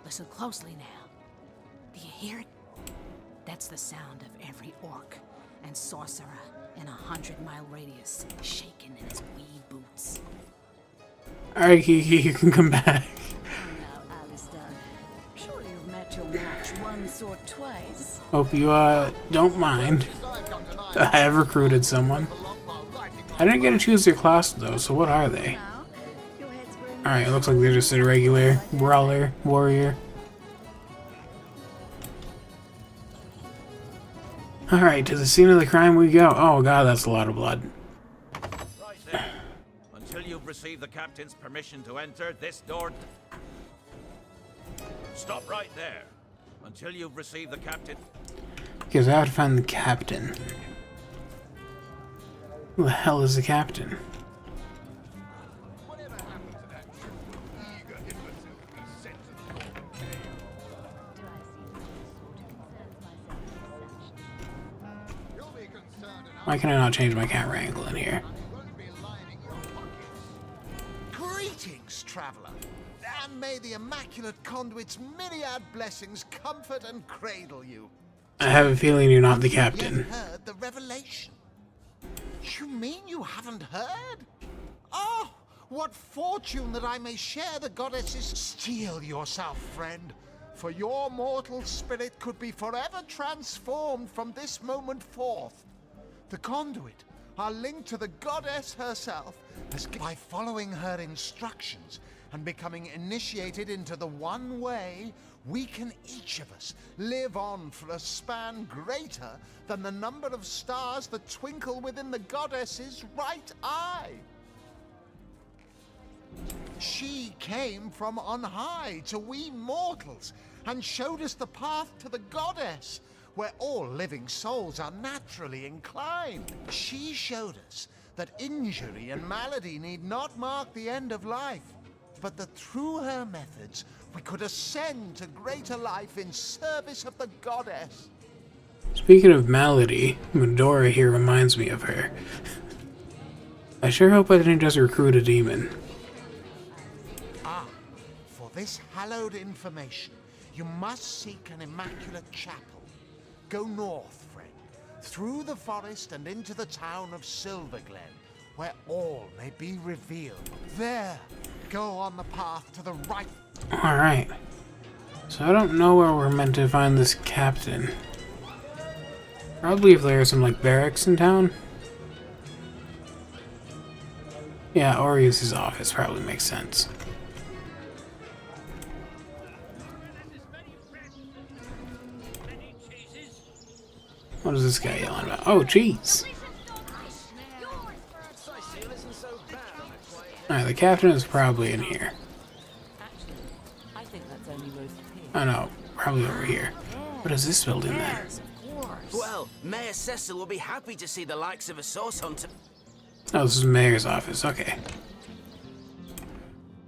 Listen closely now. Do you hear it? That's the sound of every orc and sorcerer in a 100-mile radius, shaking in his wee boots. Alright, Kiki, you can come back. Now, Alistair, surely you've met your match once or twice. Hope you, don't mind. I have recruited someone. I didn't get to choose their class, though, so what are they? Alright, it looks like they're just a regular brawler, warrior. Alright, to the scene of the crime we go. Oh god, that's a lot of blood. Right there. Until you've received the captain's permission to enter this door... Stop right there. Until you've received the captain... Because I have to find the captain. Who the hell is the captain? Why can I not change my camera angle in here? Greetings, traveller, and may the Immaculate Conduit's myriad blessings comfort and cradle you. I have a feeling you're not the Have you captain. yet heard the revelation? You mean you haven't heard? Oh, what fortune that I may share the goddess's... Steel yourself, friend, for your mortal spirit could be forever transformed from this moment forth. The conduit, our link to the goddess herself, has by following her instructions and becoming initiated into the one way, we can each of us live on for a span greater than the number of stars that twinkle within the goddess's right eye. She came from on high to we mortals and showed us the path to the goddess, where all living souls are naturally inclined. She showed us that injury and malady need not mark the end of life, but that through her methods we could ascend to greater life in service of the goddess. Speaking of malady, Medora here reminds me of her. I sure hope I didn't just recruit a demon. Ah, for this hallowed information, you must seek an immaculate chapel. Go north, friend, through the forest and into the town of Silverglen, where all may be revealed. There, go on the path to the right. Alright. So I don't know where we're meant to find this captain. Probably if there are some, like, barracks in town. Yeah, Orius' office probably makes sense. What is this guy yelling about? Oh, jeez. Alright, the captain is probably in here. I think that's only most here. Oh no, probably over here. What is this building then? Of course. Well, Mayor Cecil will be happy to see the likes of a source hunter. Oh, this is the mayor's office. Okay.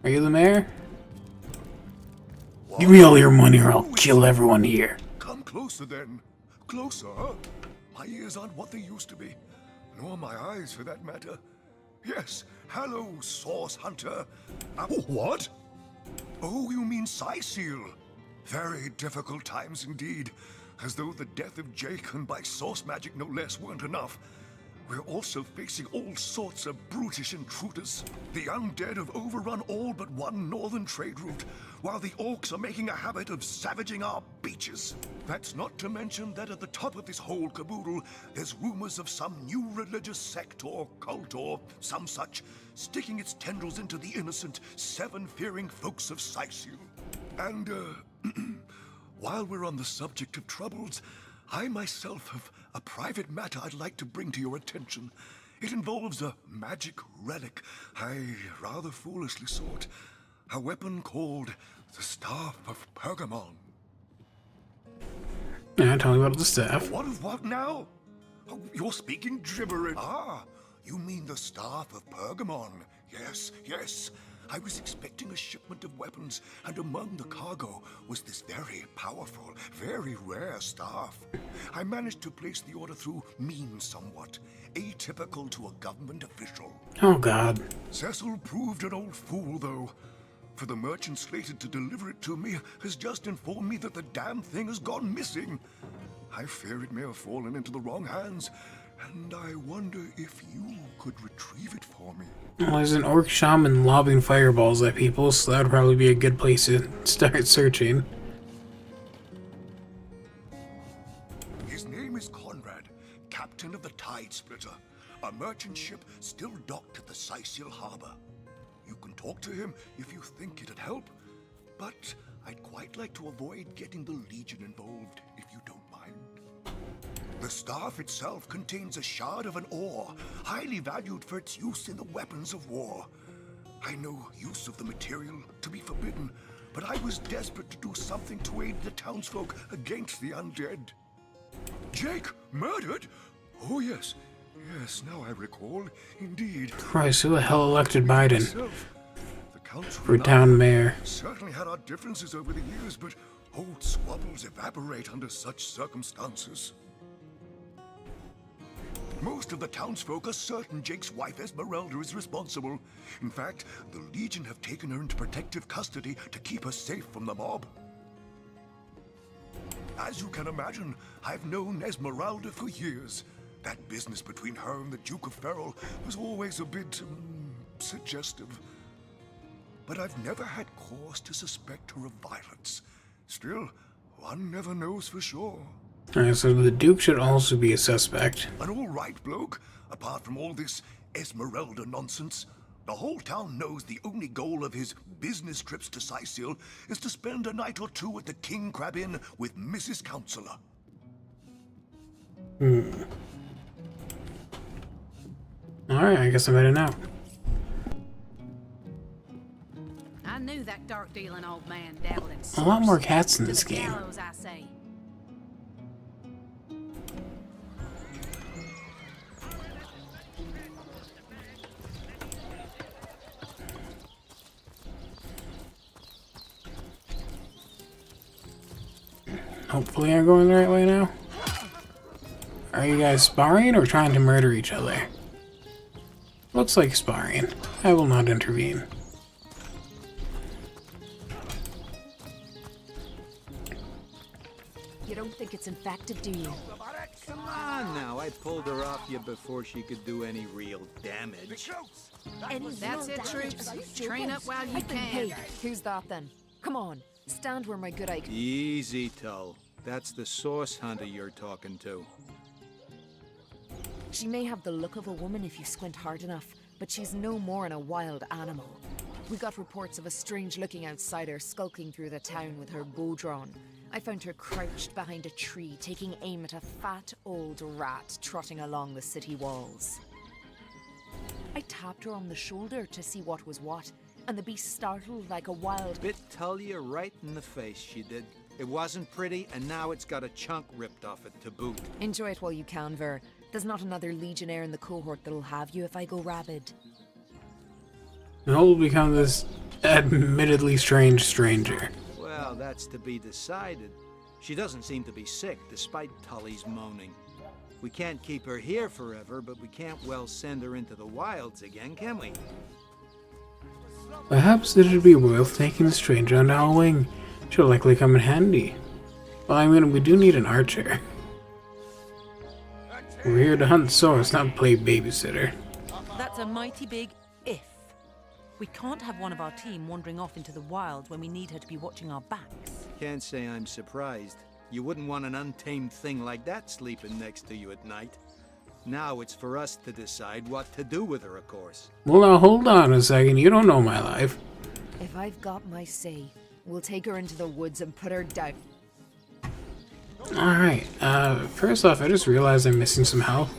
Are you the mayor? Give me all your money or I'll kill everyone here. Come closer then. Closer. My ears aren't what they used to be. Nor my eyes, for that matter. Yes, hello, Source Hunter. What? Oh, you mean Cyseal. Very difficult times indeed. As though the death of Jake, and by source magic no less, weren't enough. We're also facing all sorts of brutish intruders. The undead have overrun all but one northern trade route, while the orcs are making a habit of savaging our beaches. That's not to mention that at the top of this whole caboodle, there's rumors of some new religious sect or cult or some such, sticking its tendrils into the innocent, seven-fearing folks of Cyseal. And, while we're on the subject of troubles, I myself have a private matter I'd like to bring to your attention. It involves a magic relic I rather foolishly sought. A weapon called the Staff of Pergamon. Yeah, tell me about the staff. What of what now? Oh, you're speaking gibberish. Ah, you mean the Staff of Pergamon. Yes, yes. I was expecting a shipment of weapons, and among the cargo was this very powerful, very rare staff. I managed to place the order through means somewhat, atypical to a government official. Oh, God. Cecil proved an old fool, though. For the merchant slated to deliver it to me has just informed me that the damn thing has gone missing. I fear it may have fallen into the wrong hands, and I wonder if you could retrieve it for me. Well, there's an orc shaman lobbing fireballs at people, so that would probably be a good place to start searching. His name is Conrad, captain of the Tide Splitter, a merchant ship still docked at the Cyseal harbor. You can talk to him if you think it'd help, but I'd quite like to avoid getting the Legion involved, if you don't mind. The staff itself contains a shard of an ore, highly valued for its use in the weapons of war. I know use of the material to be forbidden, but I was desperate to do something to aid the townsfolk against the undead. Jake, murdered? Oh yes, yes, now I recall, indeed. Christ, who the hell elected Biden The council for town mayor? certainly had our differences over the years, but old squabbles evaporate under such circumstances. Most of the townsfolk are certain Jake's wife Esmeralda is responsible. In fact, the Legion have taken her into protective custody to keep her safe from the mob. As you can imagine, I've known Esmeralda for years. That business between her and the Duke of Ferrol was always a bit suggestive. But I've never had cause to suspect her of violence. Still, one never knows for sure. Alright, so the Duke should also be a suspect. An all-right bloke, apart from all this Esmeralda nonsense. The whole town knows the only goal of his business trips to Cyseal is to spend a night or two at the King Crab Inn with Mrs. Counselor. Alright, I guess I'm better now. I knew that dark-dealing old man dabbled in A lot more source. cats in To this the game. gallows, I say. Hopefully I'm going the right way now. Are you guys sparring or trying to murder each other? Looks like sparring. I will not intervene. You don't think it's infected, do you? Come on now, I pulled her off you before she could do any real damage. That's it, troops. Train up while you can. Hey, who's that then? Come on, stand where my good eye can... Easy, Tull. That's the source hunter you're talking to. She may have the look of a woman if you squint hard enough, but she's no more than a wild animal. We got reports of a strange-looking outsider skulking through the town with her bow drawn. I found her crouched behind a tree, taking aim at a fat old rat trotting along the city walls. I tapped her on the shoulder to see what was what, and the beast startled like a wild... Bit Talia right in the face, she did. It wasn't pretty, and now it's got a chunk ripped off it to boot. Enjoy it while you can, Ver. There's not another legionnaire in the cohort that'll have you if I go rabid. And who will become this admittedly strange stranger? Well, that's to be decided. She doesn't seem to be sick, despite Tully's moaning. We can't keep her here forever, but we can't well send her into the wilds again, can we? Perhaps it'd be worth taking the stranger under our wing. She'll likely come in handy. Well, I mean, we do need an archer. We're here to hunt source, not play babysitter. That's a mighty big if. We can't have one of our team wandering off into the wild when we need her to be watching our backs. Can't say I'm surprised. You wouldn't want an untamed thing like that sleeping next to you at night. Now it's for us to decide what to do with her, of course. Well, now hold on a second. You don't know my life. If I've got my say, we'll take her into the woods and put her down. Alright, first off, I just realized I'm missing some health.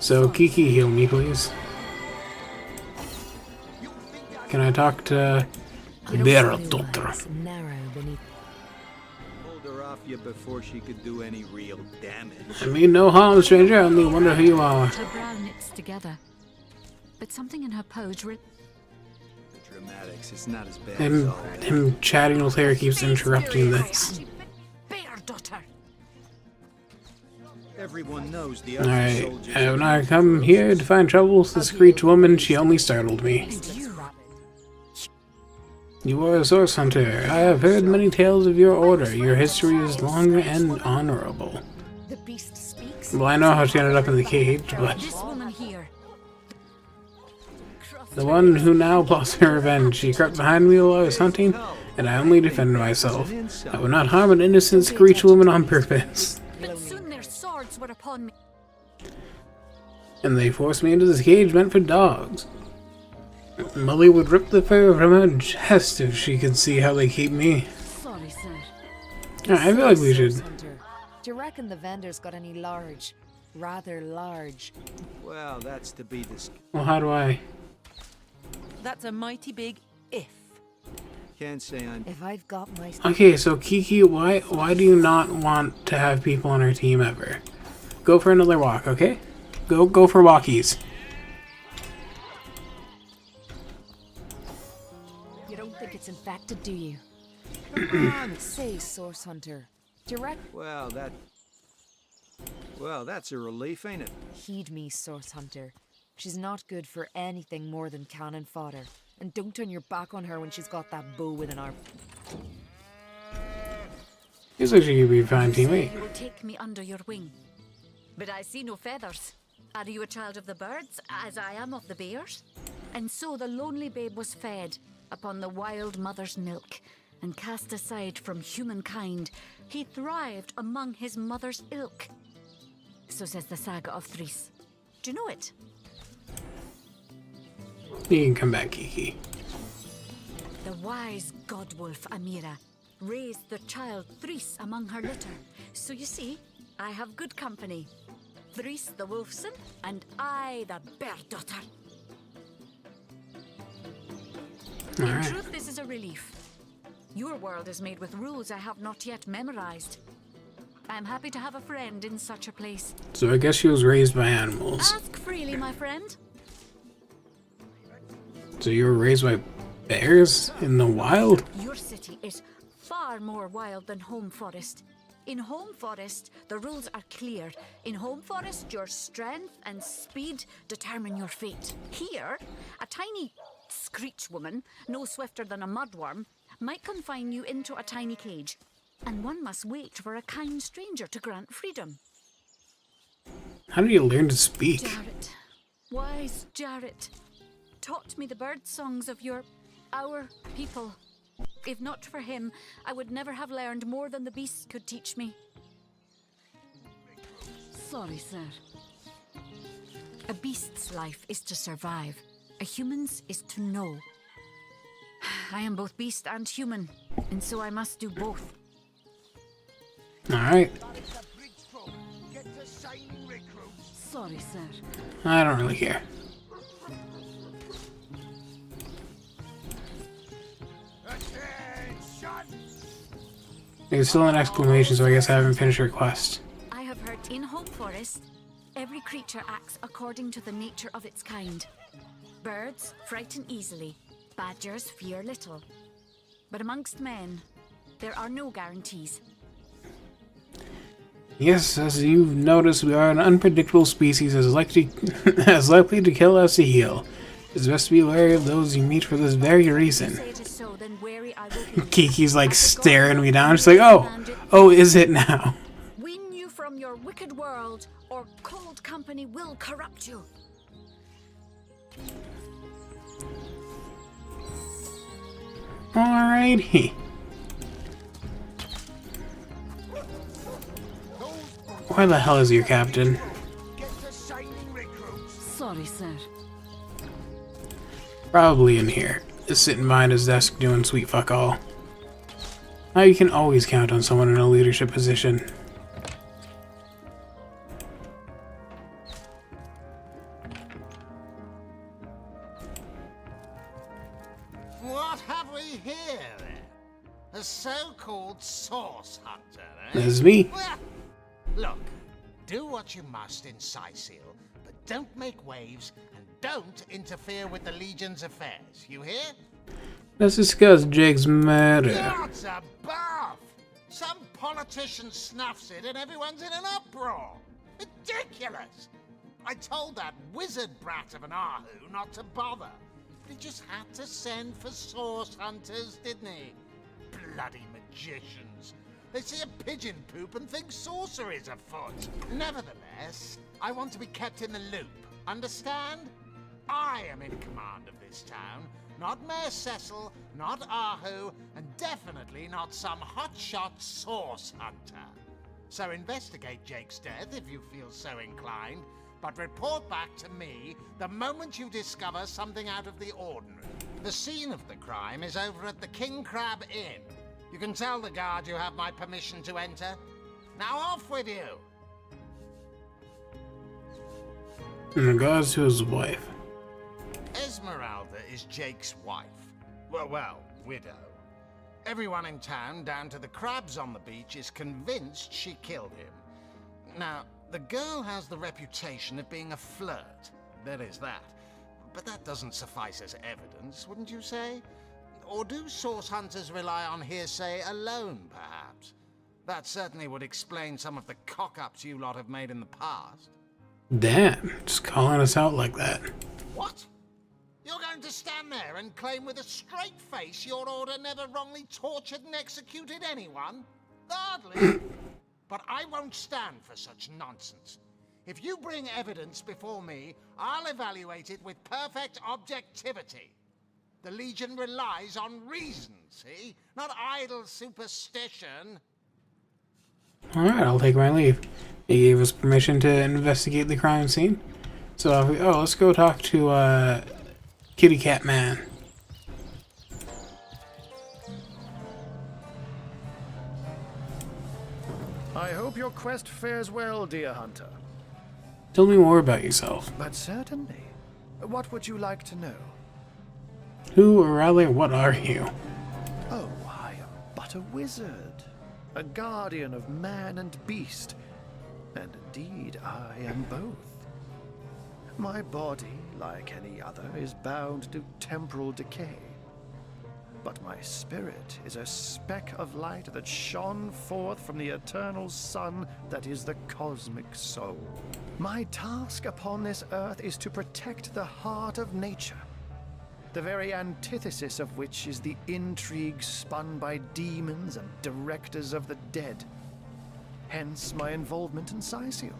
So, Kiki, heal me, please. Can I talk to Bertotra? Narrow beneath. Hold her off you before she could do any real damage. I mean, no harm, stranger. I only wonder who you are. Her brow knits together, but something in her pose Dramatics, it's not as bad as Him, all that. him chatting with her keeps interrupting this. bear daughter. Everyone knows the other Alright, soldiers. when I come here to find trouble with the Screech woman, she only startled me. You are a source hunter. I have heard many tales of your order. Your history is long and honorable. The beast speaks. Well, I know how she ended up in the cage, but This woman here. the one who now plots her revenge. She crept behind me while I was hunting, and I only defended myself. I would not harm an innocent Screech woman on purpose. But soon their swords were upon me. And they forced me into this cage meant for dogs. Molly would rip the fur from her chest if she could see how they keep me. Sorry, sir. I feel like we should. Do you reckon the vendor's got any large? Rather large. Well, that's to be discussed. Well, how do I? That's a mighty big if. Can't say I'm. If I've got my. Okay, so Kiki, why do you not want to have people on our team ever? Go for another walk, okay? Go for walkies. You don't think it's infected, do you? Come on, say, Source Hunter. Direct. Well, that's a relief, ain't it? Heed me, Source Hunter. She's not good for anything more than cannon fodder. And don't turn your back on her when she's got that bow with an arm. He's actually gonna be a fine teammate. You will take me under your wing. But I see no feathers. Are you a child of the birds, as I am of the bears? And so the lonely babe was fed upon the wild mother's milk, and cast aside from humankind, he thrived among his mother's ilk. So says the saga of Threes. Do you know it? You can come back, Kiki. The wise godwolf Amira raised the child Threes among her litter. So you see, I have good company. Threes the wolfson, and I the bear daughter. In Alright. truth, this is a relief. Your world is made with rules I have not yet memorized. I am happy to have a friend in such a place. So I guess she was raised by animals. Ask freely, my friend. So you were raised by bears in the wild? Your city is far more wild than Home Forest. In Home Forest, the rules are clear. In Home Forest, your strength and speed determine your fate. Here, a tiny Screech woman, no swifter than a mudworm, might confine you into a tiny cage, and one must wait for a kind stranger to grant freedom. How did you learn to speak? Jarrett, wise Jarrett, taught me the bird songs of our people. If not for him, I would never have learned more than the beasts could teach me. Sorry, sir. A beast's life is to survive. A human's is to know. I am both beast and human, and so I must do both. Alright. Sorry, sir. I don't really care. There's still an exclamation, so I guess I haven't finished her quest. I have heard in Home Forest, every creature acts according to the nature of its kind. Birds frighten easily, badgers fear little. But amongst men, there are no guarantees. Yes, as you've noticed, we are an unpredictable species as likely to kill as to heal. It's best to be wary of those you meet for this very reason. Kiki's like staring me down. She's like, oh, is it now? Win you from your wicked world, or cold company will corrupt you. Alrighty. Where the hell is your captain? Sorry, sir. Probably in here. Just sitting behind his desk doing sweet fuck all. Now you can always count on someone in a leadership position. What have we here, then? A so-called source hunter, eh? This is me. Well, look, do what you must in Sicil, but don't make waves and don't interfere with the Legion's affairs. You hear? Let's discuss Jake's murder. Gods above! Some politician snuffs it and everyone's in an uproar. Ridiculous! I told that wizard brat of an Ahu not to bother. He just had to send for source hunters, didn't he? Bloody magicians. They see a pigeon poop and think sorcery's afoot. Nevertheless, I want to be kept in the loop. Understand? I am in command of this town. Not Mayor Cecil, not Ahu, and definitely not some hotshot source hunter. So investigate Jake's death if you feel so inclined, but report back to me the moment you discover something out of the ordinary. The scene of the crime is over at the King Crab Inn. You can tell the guard you have my permission to enter. Now off with you! In regards to his wife. Esmeralda is Jake's wife. Well, widow. Everyone in town, down to the crabs on the beach, is convinced she killed him. Now, the girl has the reputation of being a flirt. There is that. But that doesn't suffice as evidence, wouldn't you say? Or do source hunters rely on hearsay alone, perhaps? That certainly would explain some of the cock-ups you lot have made in the past. Damn, just calling us out like that. What? You're going to stand there and claim with a straight face your order never wrongly tortured and executed anyone? Hardly. But I won't stand for such nonsense. If you bring evidence before me, I'll evaluate it with perfect objectivity. The Legion relies on reason, see? Not idle superstition. Alright, I'll take my leave. He gave us permission to investigate the crime scene. So, let's go talk to, Kitty Cat Man. I hope your quest fares well, dear hunter. Tell me more about yourself. But certainly. What would you like to know? Who, or rather, what are you? Oh, I am but a wizard. A guardian of man and beast. And indeed, I am both. My body, like any other, is bound to temporal decay. But my spirit is a speck of light that shone forth from the eternal sun that is the cosmic soul. My task upon this earth is to protect the heart of nature, the very antithesis of which is the intrigue spun by demons and directors of the dead. Hence my involvement in Sicil.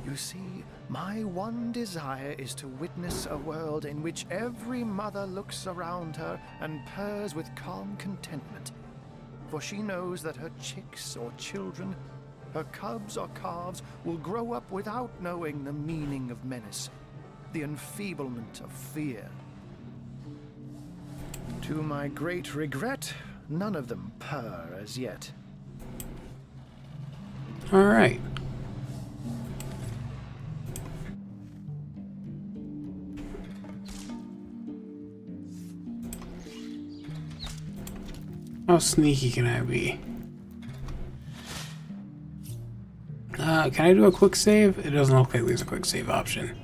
You see, my one desire is to witness a world in which every mother looks around her and purrs with calm contentment, for she knows that her chicks or children, her cubs or calves, will grow up without knowing the meaning of menace, the enfeeblement of fear. To my great regret, none of them purr as yet. Alright. How sneaky can I be? Can I do a quick save? It doesn't look like there's a quick save option.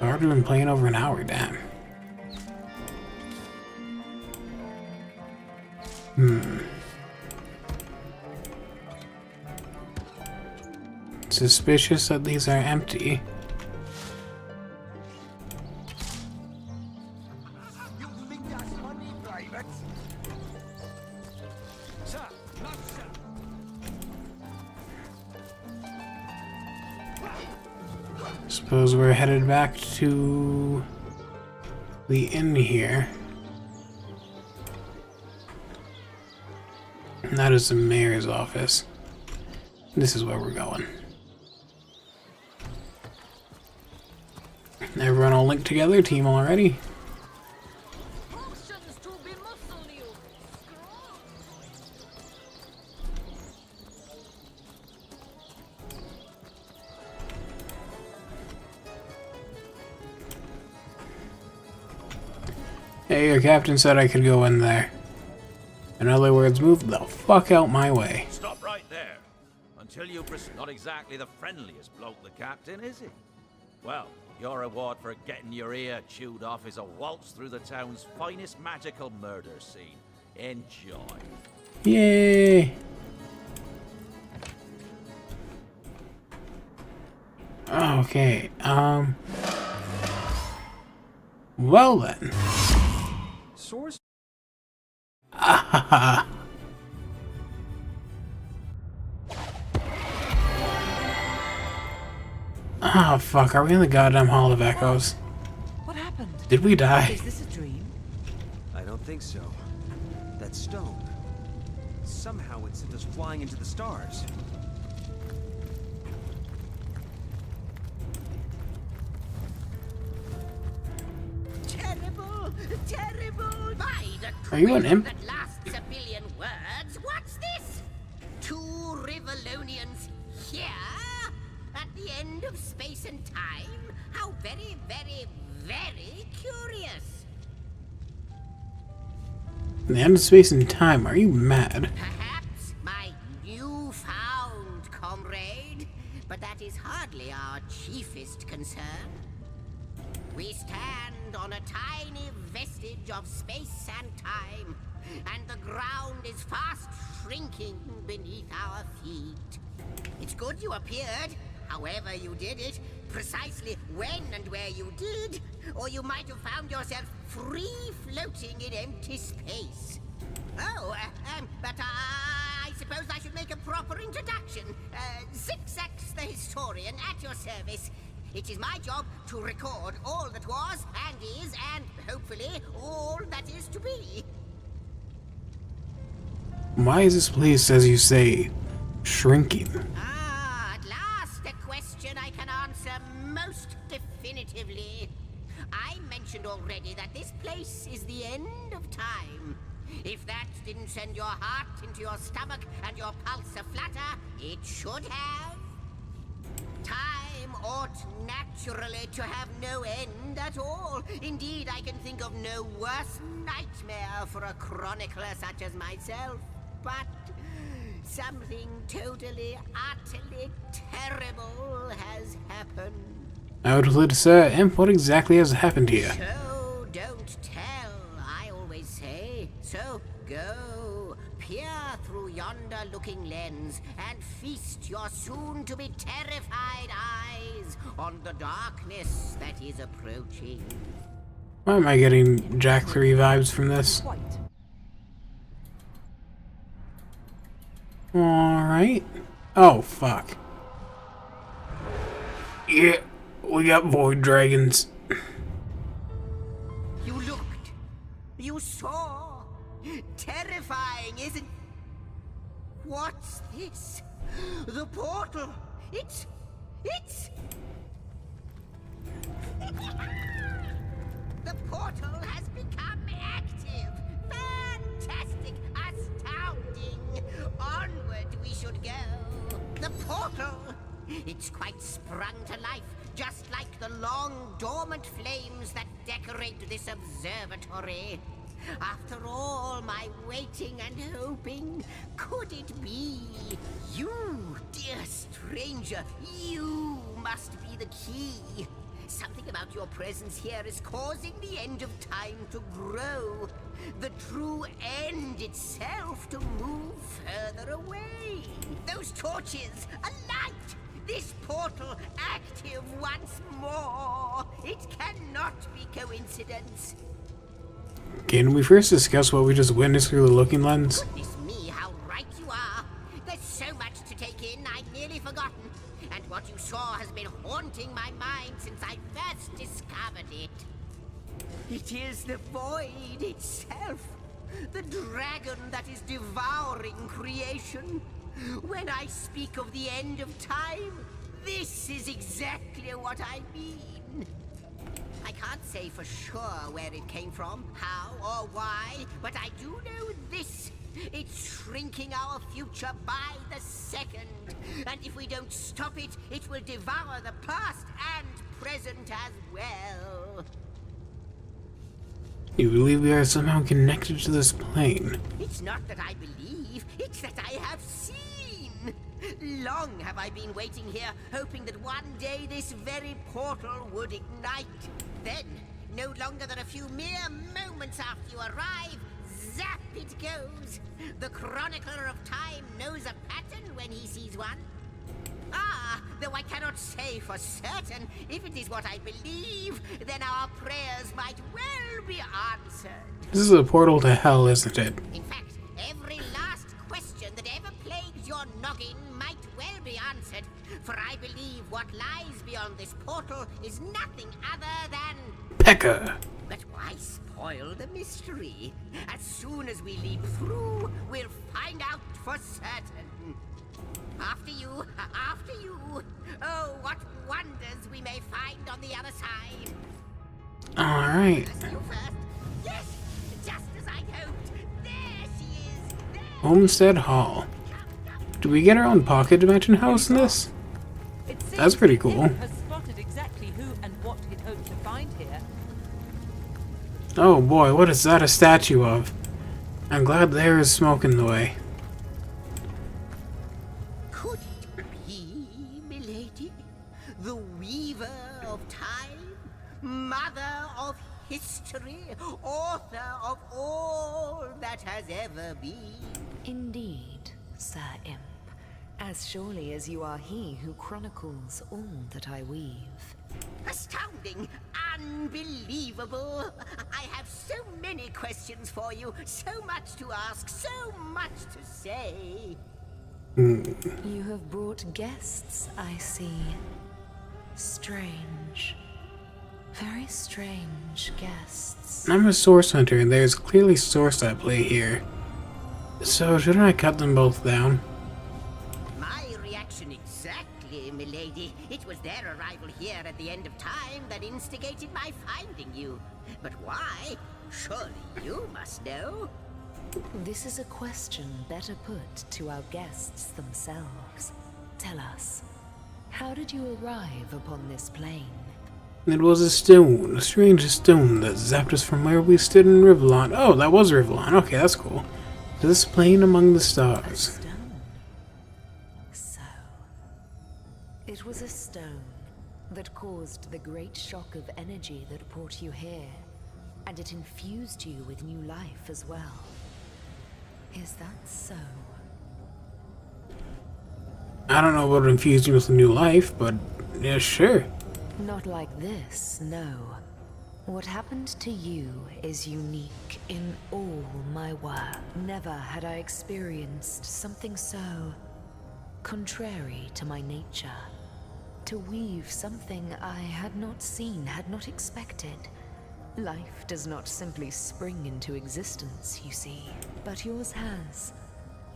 I've already been playing over an hour, damn. Suspicious that these are empty. Suppose we're headed back to the inn here. And that is the mayor's office. This is where we're going. Everyone all linked together, team already. Hey, your captain said I could go in there. In other words, move the fuck out my way. Stop right there. Until you not exactly the friendliest bloke, the captain, is he? Well, your reward for getting your ear chewed off is a waltz through the town's finest magical murder scene. Enjoy. Yay! Okay, well then. Source. Ah. Oh fuck, are we in the goddamn Hall of Echoes? What happened? Did we die? Is this a dream? I don't think so. That stone. Somehow it sent us flying into the stars. Terrible! Terrible! By the Are you an imp? that lasts a billion words, what's this? Two Rivalonians here? At the end of space and time? How very, very, very curious. The end of space and time, are you mad? Perhaps my newfound comrade, but that is hardly our chiefest concern. We stand on a tiny vestige of space and time, and the ground is fast shrinking beneath our feet. It's good you appeared, however you did it, precisely when and where you did, or you might have found yourself free floating in empty space. Oh, but I suppose I should make a proper introduction. 6X the historian at your service. It is my job to record all that was and is, and hopefully all that is to be. Why is this place, as you say, shrinking? Ah, at last a question I can answer most definitively. I mentioned already that this place is the end of time. If that didn't send your heart into your stomach and your pulse a-flutter, it should have. Time ought naturally to have no end at all. Indeed, I can think of no worse nightmare for a chronicler such as myself. But something totally, utterly terrible has happened. I would like to say, Imp, what exactly has happened here? So don't tell, I always say. So go, peer through yonder looking lens, and feast your soon-to-be terrified eyes on the darkness that is approaching. Why am I getting Jack 3 vibes from this? Alright. Oh, fuck. Yeah, we got void dragons. You looked. You saw. Terrifying, isn't... What's this? The portal. It's... The portal has become active. Fantastic. Astounding. Onward we should go. The portal. It's quite sprung to life, just like the long dormant flames that decorate this observatory. After all my waiting and hoping, could it be? You, dear stranger, you must be the key. Something about your presence here is causing the end of time to grow. The true end itself to move further away. Those torches, a light! This portal active once more. It cannot be coincidence. Can we first discuss what we just witnessed through the looking lens? Goodness me, how right you are. There's so much to take in, I'd nearly forgotten. And what you saw has been haunting my mind since I first discovered it. It is the void itself. The dragon that is devouring creation. When I speak of the end of time, this is exactly what I mean. I can't say for sure where it came from, how or why, but I do know this. It's shrinking our future by the second. And if we don't stop it, it will devour the past and present as well. You believe we are somehow connected to this plane? It's not that I believe, it's that I have seen. Long have I been waiting here, hoping that one day this very portal would ignite. Then, no longer than a few mere moments after you arrive, zap it goes. The chronicler of time knows a pattern when he sees one. Ah, though I cannot say for certain, if it is what I believe, then our prayers might well be answered. This is a portal to hell, isn't it? In fact, every last question that ever plagues your noggin might well be answered, for I believe what lies beyond this portal is nothing other than... Pekka! But why spoil the mystery? As soon as we leap through, we'll find out for certain. After you, after you. Oh, what wonders we may find on the other side. Alright. You first. Yes, just as I hoped. There she is. There. Homestead Hall. Do we get our own pocket dimension house in this? That's pretty cool. Has spotted exactly who and what he'd hoped to find here. Oh boy, what is that a statue of? I'm glad there is smoke in the way. Could it be, milady? The weaver of time? Mother of history? Author of all that has ever been? Indeed, Sir Imp. As surely as you are he who chronicles all that I weave. Astounding! Unbelievable! I have so many questions for you, so much to ask, so much to say. You have brought guests, I see. Strange. Very strange guests. I'm a source hunter, and there's clearly source at play here. So, shouldn't I cut them both down? My reaction exactly, milady. It was their arrival here at the end of time that instigated my finding you. But why? Surely you must know. This is a question better put to our guests themselves. Tell us, how did you arrive upon this plane? It was a stone, a strange stone that zapped us from where we stood in Rivellon. Oh, that was Rivellon. Okay, that's cool. This plane among the stars. So, it was a stone that caused the great shock of energy that brought you here, and it infused you with new life as well. Is that so? I don't know what infused you with a new life, but yeah, sure. Not like this, no. What happened to you is unique in all my work. Never had I experienced something so contrary to my nature. To weave something I had not seen, had not expected. Life does not simply spring into existence, you see, but yours has.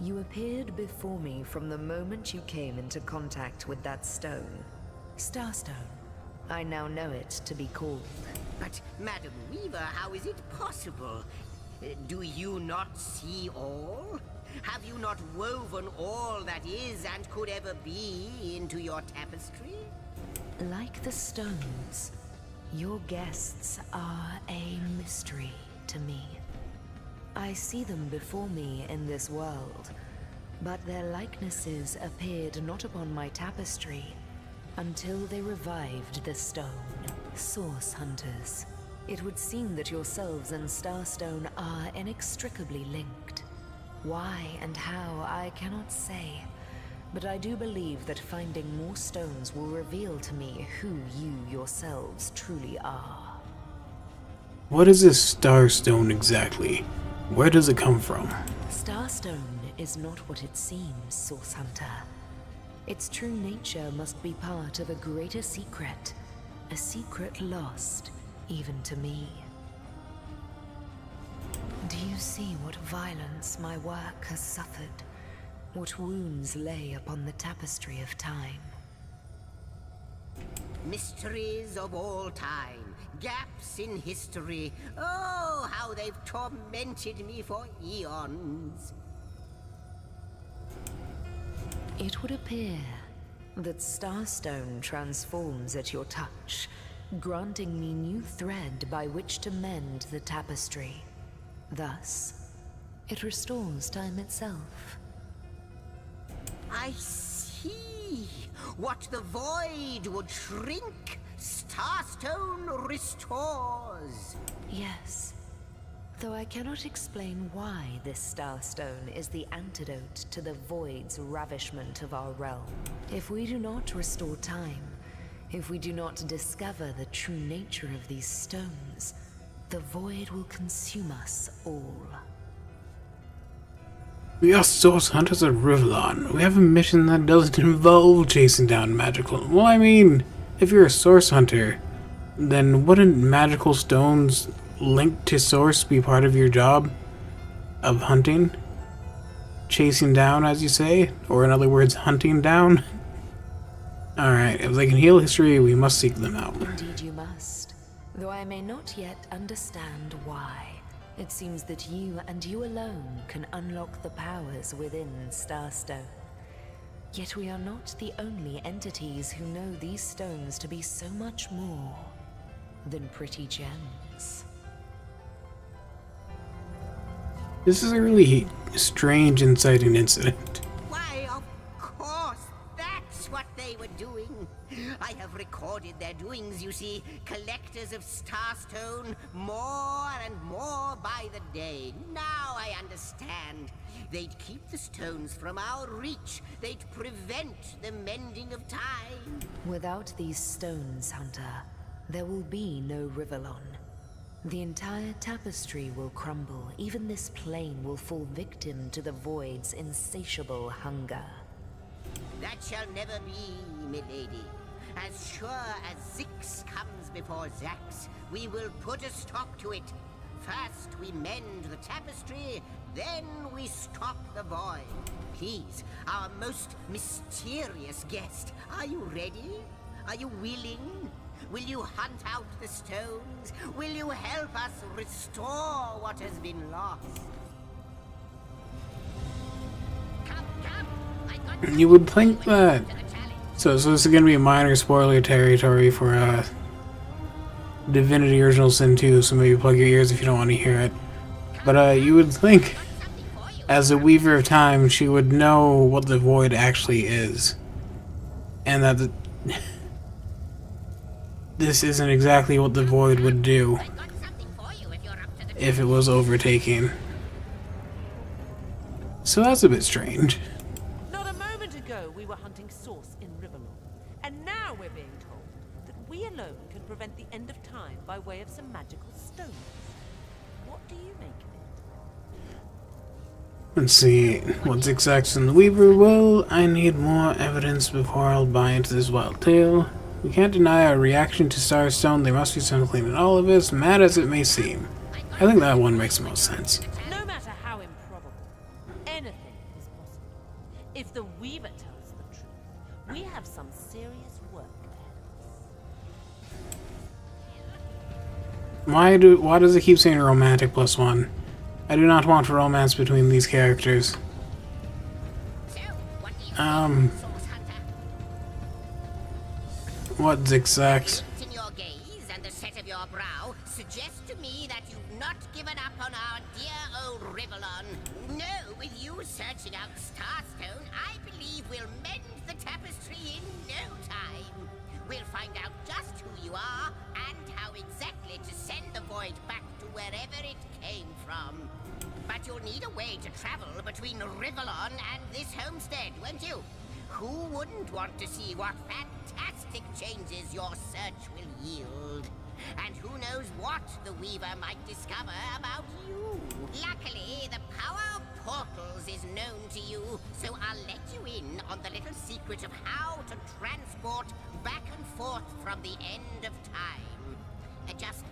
You appeared before me from the moment you came into contact with that stone. Starstone. I now know it to be called. But, Madam Weaver, how is it possible? Do you not see all? Have you not woven all that is and could ever be into your tapestry? Like the stones, your guests are a mystery to me. I see them before me in this world, but their likenesses appeared not upon my tapestry until they revived the stone. Source hunters. It would seem that yourselves and Starstone are inextricably linked. Why and how, I cannot say, but I do believe that finding more stones will reveal to me who you yourselves truly are. What is this Starstone exactly? Where does it come from? Starstone is not what it seems, Source Hunter. Its true nature must be part of a greater secret, a secret lost even to me. Do you see what violence my work has suffered? What wounds lay upon the tapestry of time? Mysteries of all time, gaps in history. Oh, how they've tormented me for eons. It would appear that Starstone transforms at your touch, granting me new thread by which to mend the tapestry. Thus, it restores time itself. I see. What the void would shrink, Starstone restores. Yes. Though I cannot explain why this Starstone is the antidote to the void's ravishment of our realm. If we do not restore time, if we do not discover the true nature of these stones, the void will consume us all. We are source hunters at Rivellon. We have a mission that doesn't involve chasing down magical... Well, I mean, if you're a source hunter, then wouldn't magical stones linked to source be part of your job of hunting? Chasing down, as you say? Or in other words, hunting down? Alright, if they can heal history, we must seek them out. Indeed you must. Though I may not yet understand why. It seems that you and you alone can unlock the powers within Starstone. Yet we are not the only entities who know these stones to be so much more than pretty gems. This is a really strange, inciting incident. Why, of course, that's what they were doing. I have recorded their doings, you see. Collectors of Starstone, more and more by the day. Now I understand. They'd keep the stones from our reach. They'd prevent the mending of time. Without these stones, Hunter, there will be no Rivellon. The entire tapestry will crumble. Even this plane will fall victim to the void's insatiable hunger. That shall never be, milady. As sure as Zix comes before Zax, we will put a stop to it. First we mend the tapestry, then we stop the void. Please, our most mysterious guest, are you ready? Are you willing? Will you hunt out the stones? Will you help us restore what has been lost? You would think that... So this is going to be a minor spoiler territory for Divinity Original Sin 2, so maybe plug your ears if you don't want to hear it. But you would think, as a Weaver of Time, she would know what the Void actually is. And that this isn't exactly what the Void would do if it was overtaking. So that's a bit strange. Not a moment ago we were hunting source in Rivellon, and now we're being told that we alone can prevent the end of time by way of some magical stones. What do you make of it? Let's see, what's exact in the Weaver? Well, I need more evidence before I'll buy into this wild tale. We can't deny our reaction to Starstone. There must be something in all of this, mad as it may seem. I think that one makes the most sense. No matter how improbable, anything is possible. If the Weaver tells the truth, we have some serious work ahead of us. Why does it keep saying romantic +1? I do not want romance between these characters. What zigzags? In your gaze and the set of your brow suggest to me that you've not given up on our dear old Rivellon. No, with you searching out Starstone, I believe we'll mend the tapestry in no time. We'll find out just who you are and how exactly to send the void back to wherever it came from. But you'll need a way to travel between Rivellon and this homestead, won't you? Who wouldn't want to see what fantastic changes your search will yield? And who knows what the Weaver might discover about you? Luckily, the power of portals is known to you, so I'll let you in on the little secret of how to transport back and forth from the end of time. Just,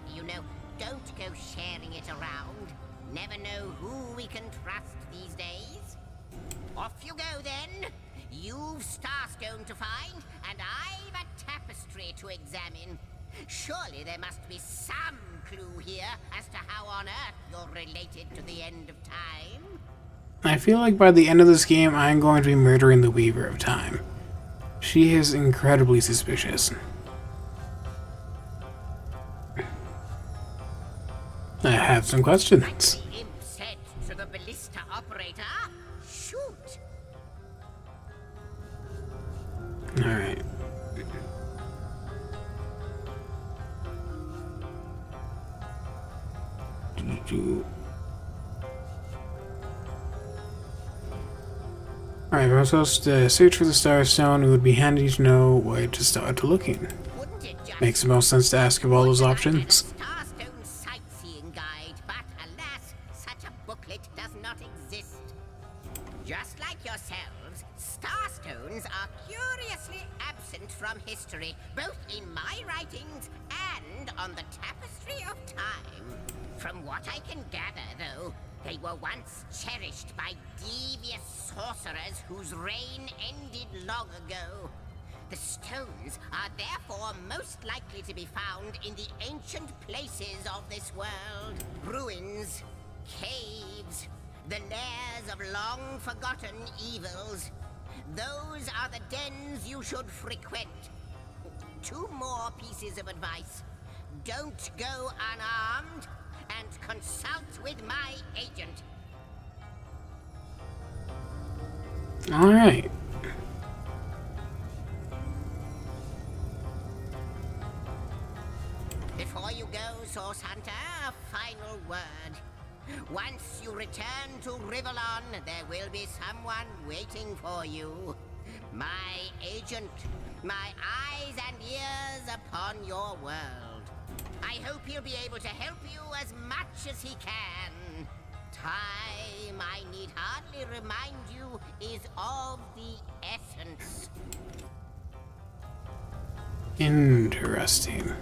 don't go sharing it around. Never know who we can trust these days. Off you go, then. You've Starstone to find, and I've a tapestry to examine. Surely there must be some clue here as to how on earth you're related to the end of time. I feel like by the end of this game, I'm going to be murdering the Weaver of Time. She is incredibly suspicious. I have some questions. The imp said to the ballista operator, shoot. Alright. Alright, if I'm supposed to search for the Starstone, it would be handy to know where to start looking. Makes the most sense to ask of all those options. Starstone sightseeing guide, but alas, such a booklet does not exist. Just like yourselves, Starstones are curiously absent from history, both in my writings and on the Tapestry of Time. From what I can gather, though, they were once cherished by devious sorcerers whose reign ended long ago. The stones are therefore most likely to be found in the ancient places of this world. Ruins, caves, the lairs of long-forgotten evils. Those are the dens you should frequent. 2 more pieces of advice. Don't go unarmed, and consult with my agent. Alright. Before you go, Source Hunter, a final word. Once you return to Rivellon, there will be someone waiting for you. My agent, my eyes and ears upon your world. I hope he'll be able to help you as much as he can. Time, I need hardly remind you, is of the essence. Interesting.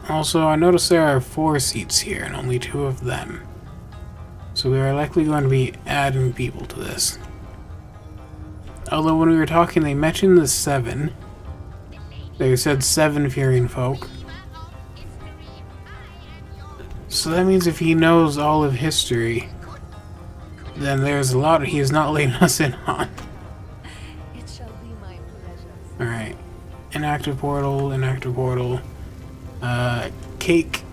Also, I noticed there are 4 seats here and only 2 of them. So we are likely going to be adding people to this. Although when we were talking, they mentioned the 7. They said 7 Furian folk. So that means if he knows all of history, then there's a lot he is not letting us in on. It shall be my pleasure. Alright. Inactive portal, inactive portal. Cake.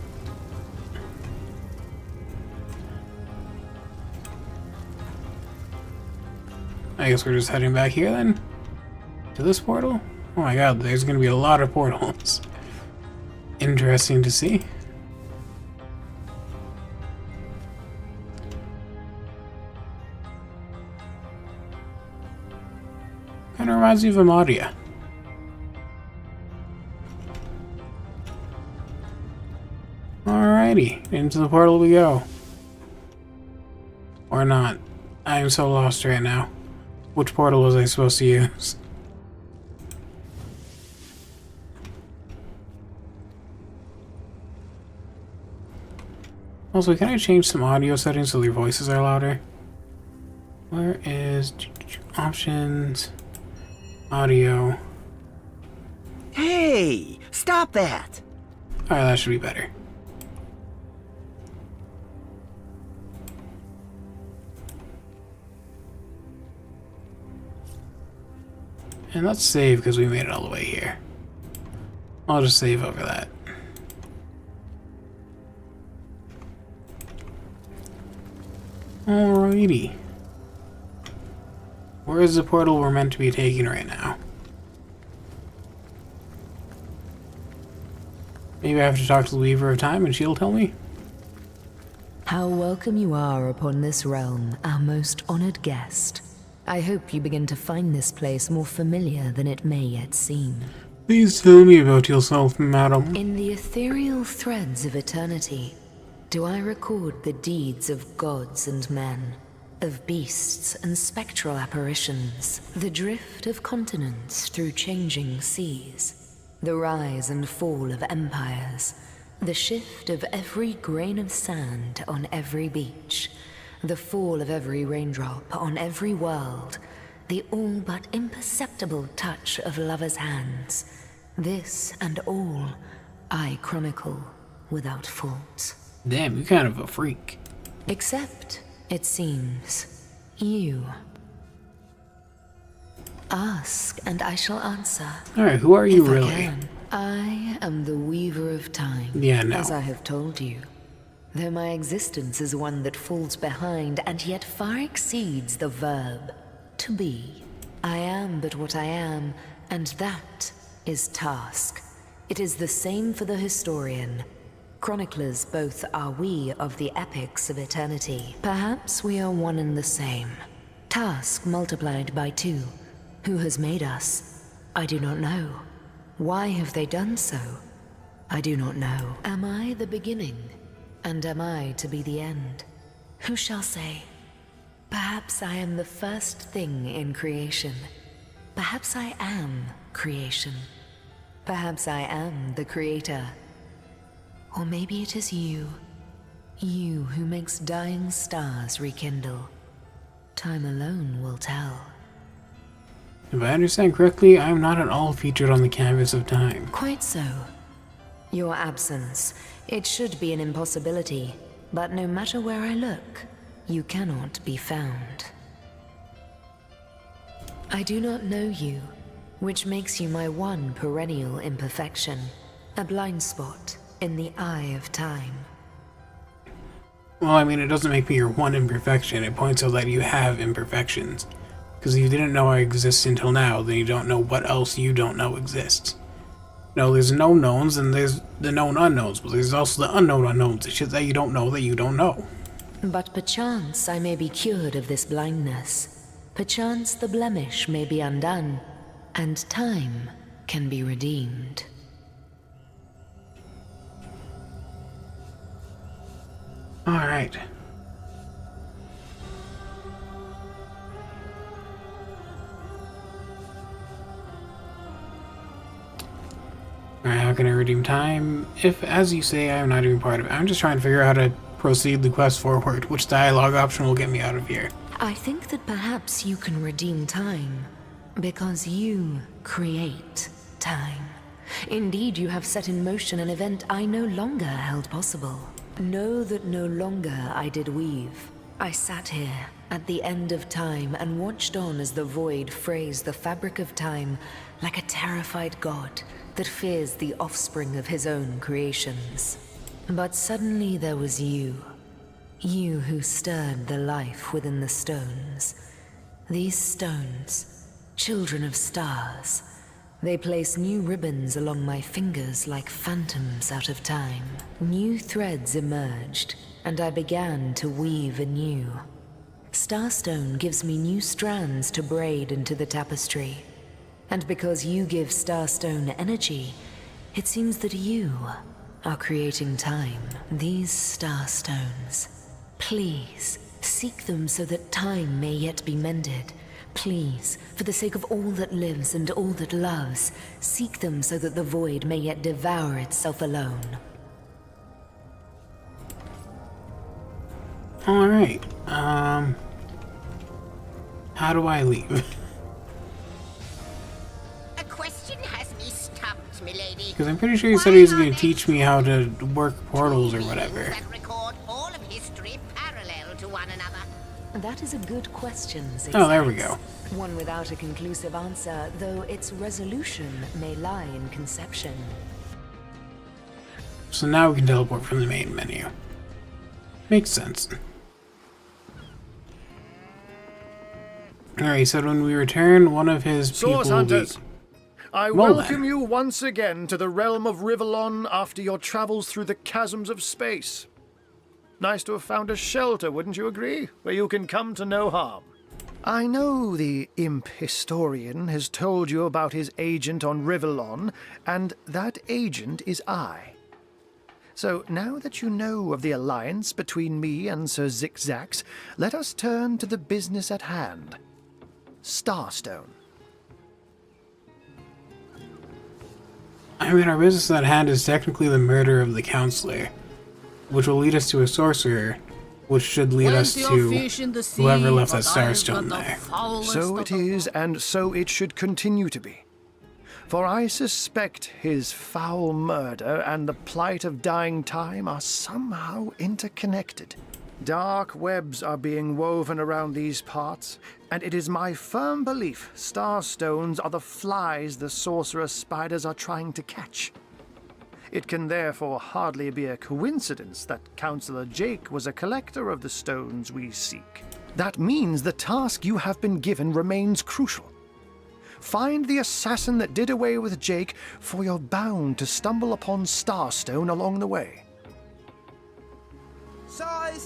I guess we're just heading back here then? To this portal? Oh my god, there's gonna be a lot of portals. Interesting to see. Kinda reminds me of Amadia. Alrighty, into the portal we go. Or not. I am so lost right now. Which portal was I supposed to use? Also, can I change some audio settings so your voices are louder? Where is options? Audio. Hey! Stop that! Alright, that should be better. And let's save because we made it all the way here. I'll just save over that. Alrighty. Where is the portal we're meant to be taking right now? Maybe I have to talk to the Weaver of Time and she'll tell me? How welcome you are upon this realm, our most honored guest. I hope you begin to find this place more familiar than it may yet seem. Please tell me about yourself, madam. In the ethereal threads of eternity, do I record the deeds of gods and men, of beasts and spectral apparitions, the drift of continents through changing seas, the rise and fall of empires, the shift of every grain of sand on every beach, the fall of every raindrop on every world, the all but imperceptible touch of lovers' hands. This and all I chronicle without fault. Damn, you're kind of a freak. Except, it seems, you. Ask and I shall answer. Alright, who are you if really? I can. I am the Weaver of Time, Yeah, no. as I have told you. Though my existence is one that falls behind and yet far exceeds the verb, to be. I am but what I am, and that is task. It is the same for the historian. Chroniclers both are we of the epics of eternity. Perhaps we are one and the same. Task multiplied by 2. Who has made us? I do not know. Why have they done so? I do not know. Am I the beginning? And am I to be the end? Who shall say? Perhaps I am the first thing in creation. Perhaps I am creation. Perhaps I am the creator. Or maybe it is you. You who makes dying stars rekindle. Time alone will tell. If I understand correctly, I am not at all featured on the canvas of time. Quite so. Your absence. It should be an impossibility, but no matter where I look, you cannot be found. I do not know you, which makes you my one perennial imperfection, a blind spot in the eye of time. Well, I mean, it doesn't make me your one imperfection. It points out that you have imperfections. Because if you didn't know I exist until now, then you don't know what else you don't know exists. No, there's known knowns and there's the known unknowns, but there's also the unknown unknowns, the shit that you don't know that you don't know. But perchance I may be cured of this blindness. Perchance the blemish may be undone, and time can be redeemed. Alright. Alright, how can I redeem time? If, as you say, I am not even part of it. I'm just trying to figure out how to proceed the quest forward. Which dialogue option will get me out of here? I think that perhaps you can redeem time, because you create time. Indeed, you have set in motion an event I no longer held possible. Know that no longer I did weave. I sat here, at the end of time, and watched on as the void frays the fabric of time like a terrified god that fears the offspring of his own creations. But suddenly there was you. You who stirred the life within the stones. These stones, children of stars, they place new ribbons along my fingers like phantoms out of time. New threads emerged, and I began to weave anew. Starstone gives me new strands to braid into the tapestry. And because you give Starstone energy, it seems that you are creating time. These Starstones, please, seek them so that time may yet be mended. Please, for the sake of all that lives and all that loves, seek them so that the void may yet devour itself alone. Alright, how do I leave? A question has me stumped, milady. Because I'm pretty sure he said he was going to teach me how to work portals or whatever. That record all of history parallel to one another. That is a good question, Zigzag. Oh, there we go. One without a conclusive answer, though its resolution may lie in conception. So now we can teleport from the main menu. Makes sense. Alright, he said when we return, one of his Source people will be... Hunters, I Well welcome you once again to the realm of Rivellon after your travels through the chasms of space. Nice to have found a shelter, wouldn't you agree? Where you can come to no harm. I know the imp historian has told you about his agent on Rivellon, and that agent is I. So now that you know of the alliance between me and Sir Zigzags, let us turn to the business at hand. Starstone. I mean, our business at hand is technically the murder of the counselor, which will lead us to a sorcerer, which should lead us to whoever left that starstone there. So it is, and so it should continue to be. For I suspect his foul murder and the plight of dying time are somehow interconnected. Dark webs are being woven around these parts, and it is my firm belief starstones are the flies the sorcerer spiders are trying to catch. It can therefore hardly be a coincidence that Councillor Jake was a collector of the stones we seek. That means the task you have been given remains crucial. Find the assassin that did away with Jake, for you're bound to stumble upon Starstone along the way. Alright,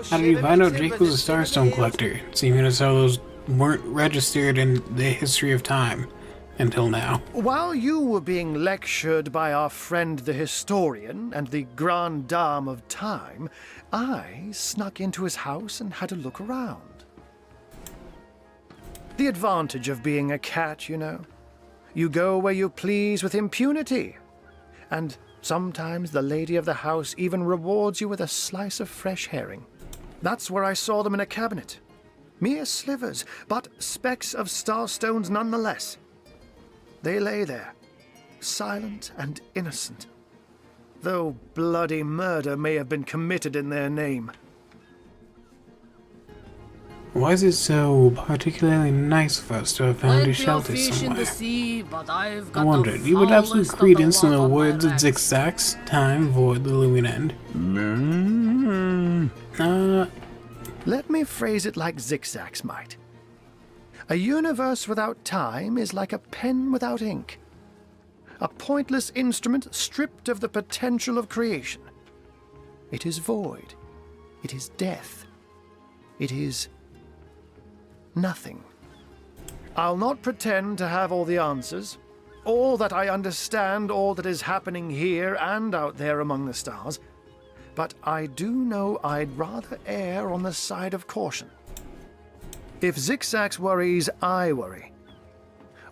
how did you find out Jake was a starstone collector, seeming as though those weren't registered in the history of time until now? While you were being lectured by our friend the historian and the grande dame of time, I snuck into his house and had a look around. The advantage of being a cat, you know. You go where you please with impunity. And sometimes the lady of the house even rewards you with a slice of fresh herring. That's where I saw them in a cabinet. Mere slivers, but specks of starstones nonetheless. They lay there, silent and innocent, though bloody murder may have been committed in their name. Why is it so particularly nice of us to have found a shelter somewhere? I wondered, you would have some credence in the words of Zigzags, time, void, the looming end. Let me phrase it like Zigzags might. A universe without time is like a pen without ink. A pointless instrument stripped of the potential of creation. It is void. It is death. It is nothing. I'll not pretend to have all the answers, or that I understand all that is happening here and out there among the stars, but I do know I'd rather err on the side of caution. If Zigzags worries, I worry.